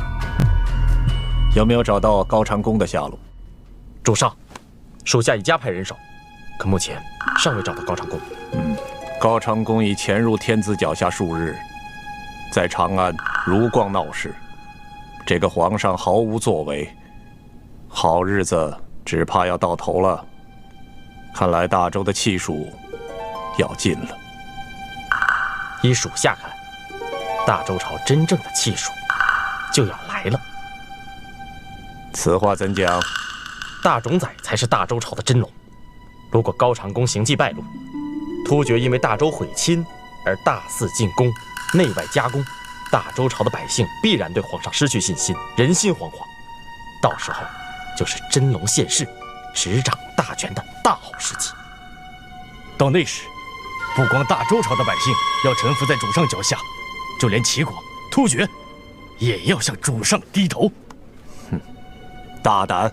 有没有找到高长恭的下落？主上，属下已加派人手，可目前尚未找到高长恭。高长恭已潜入天子脚下数日，在长安如逛闹市，这个皇上毫无作为，好日子只怕要到头了。看来大周的气数要尽了。依属下看，大周朝真正的气数就要来了。此话怎讲？大冢宰才是大周朝的真龙。如果高长恭行迹败露，突厥因为大周毁亲而大肆进攻，内外夹攻，大周朝的百姓必然对皇上失去信心，人心惶惶。到时候就是真龙现世，执掌大权的大好时机。到那时，不光大周朝的百姓要臣服在主上脚下，就连齐国、突厥也要向主上低头。哼，大胆！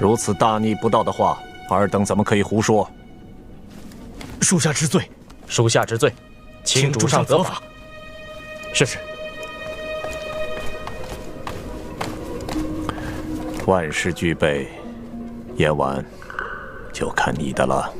如此大逆不道的话，尔等怎么可以胡说？属下知罪，属下知罪，请主上责罚。是是。万事俱备，夜晚就看你的了。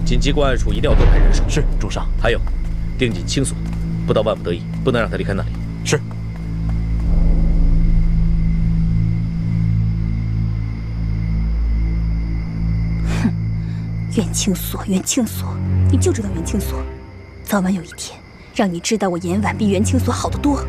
紧急关案处一定要多派人手。是，主上。还有，定紧清锁，不到万不得已，不能让他离开那里。是。哼，元清锁，元清锁，你就知道元清锁，早晚有一天让你知道我严婉比元清锁好得多。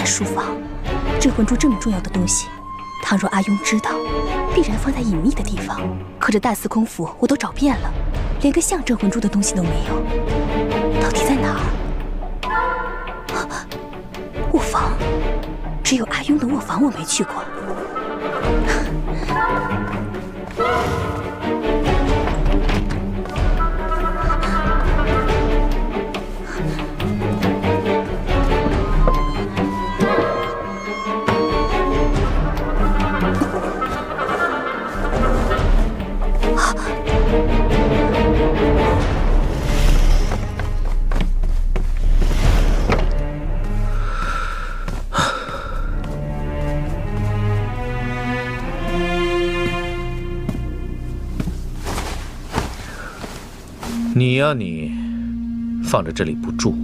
书房，镇魂珠这么重要的东西，倘若阿庸知道，必然放在隐秘的地方。可这大司空府我都找遍了，连个像镇魂珠的东西都没有，到底在哪儿？卧房，只有阿庸的卧房我没去过。你呀你，放着这里不住，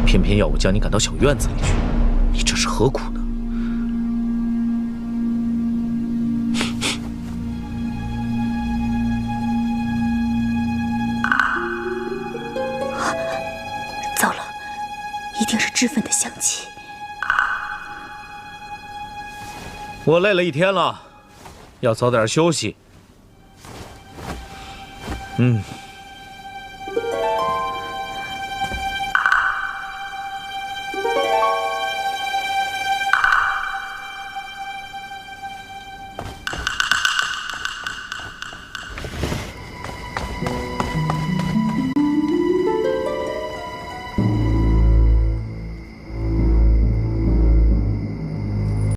偏偏要我将你赶到小院子里去，你这是何苦呢？糟了，一定是脂粉的香气。我累了一天了，要早点休息。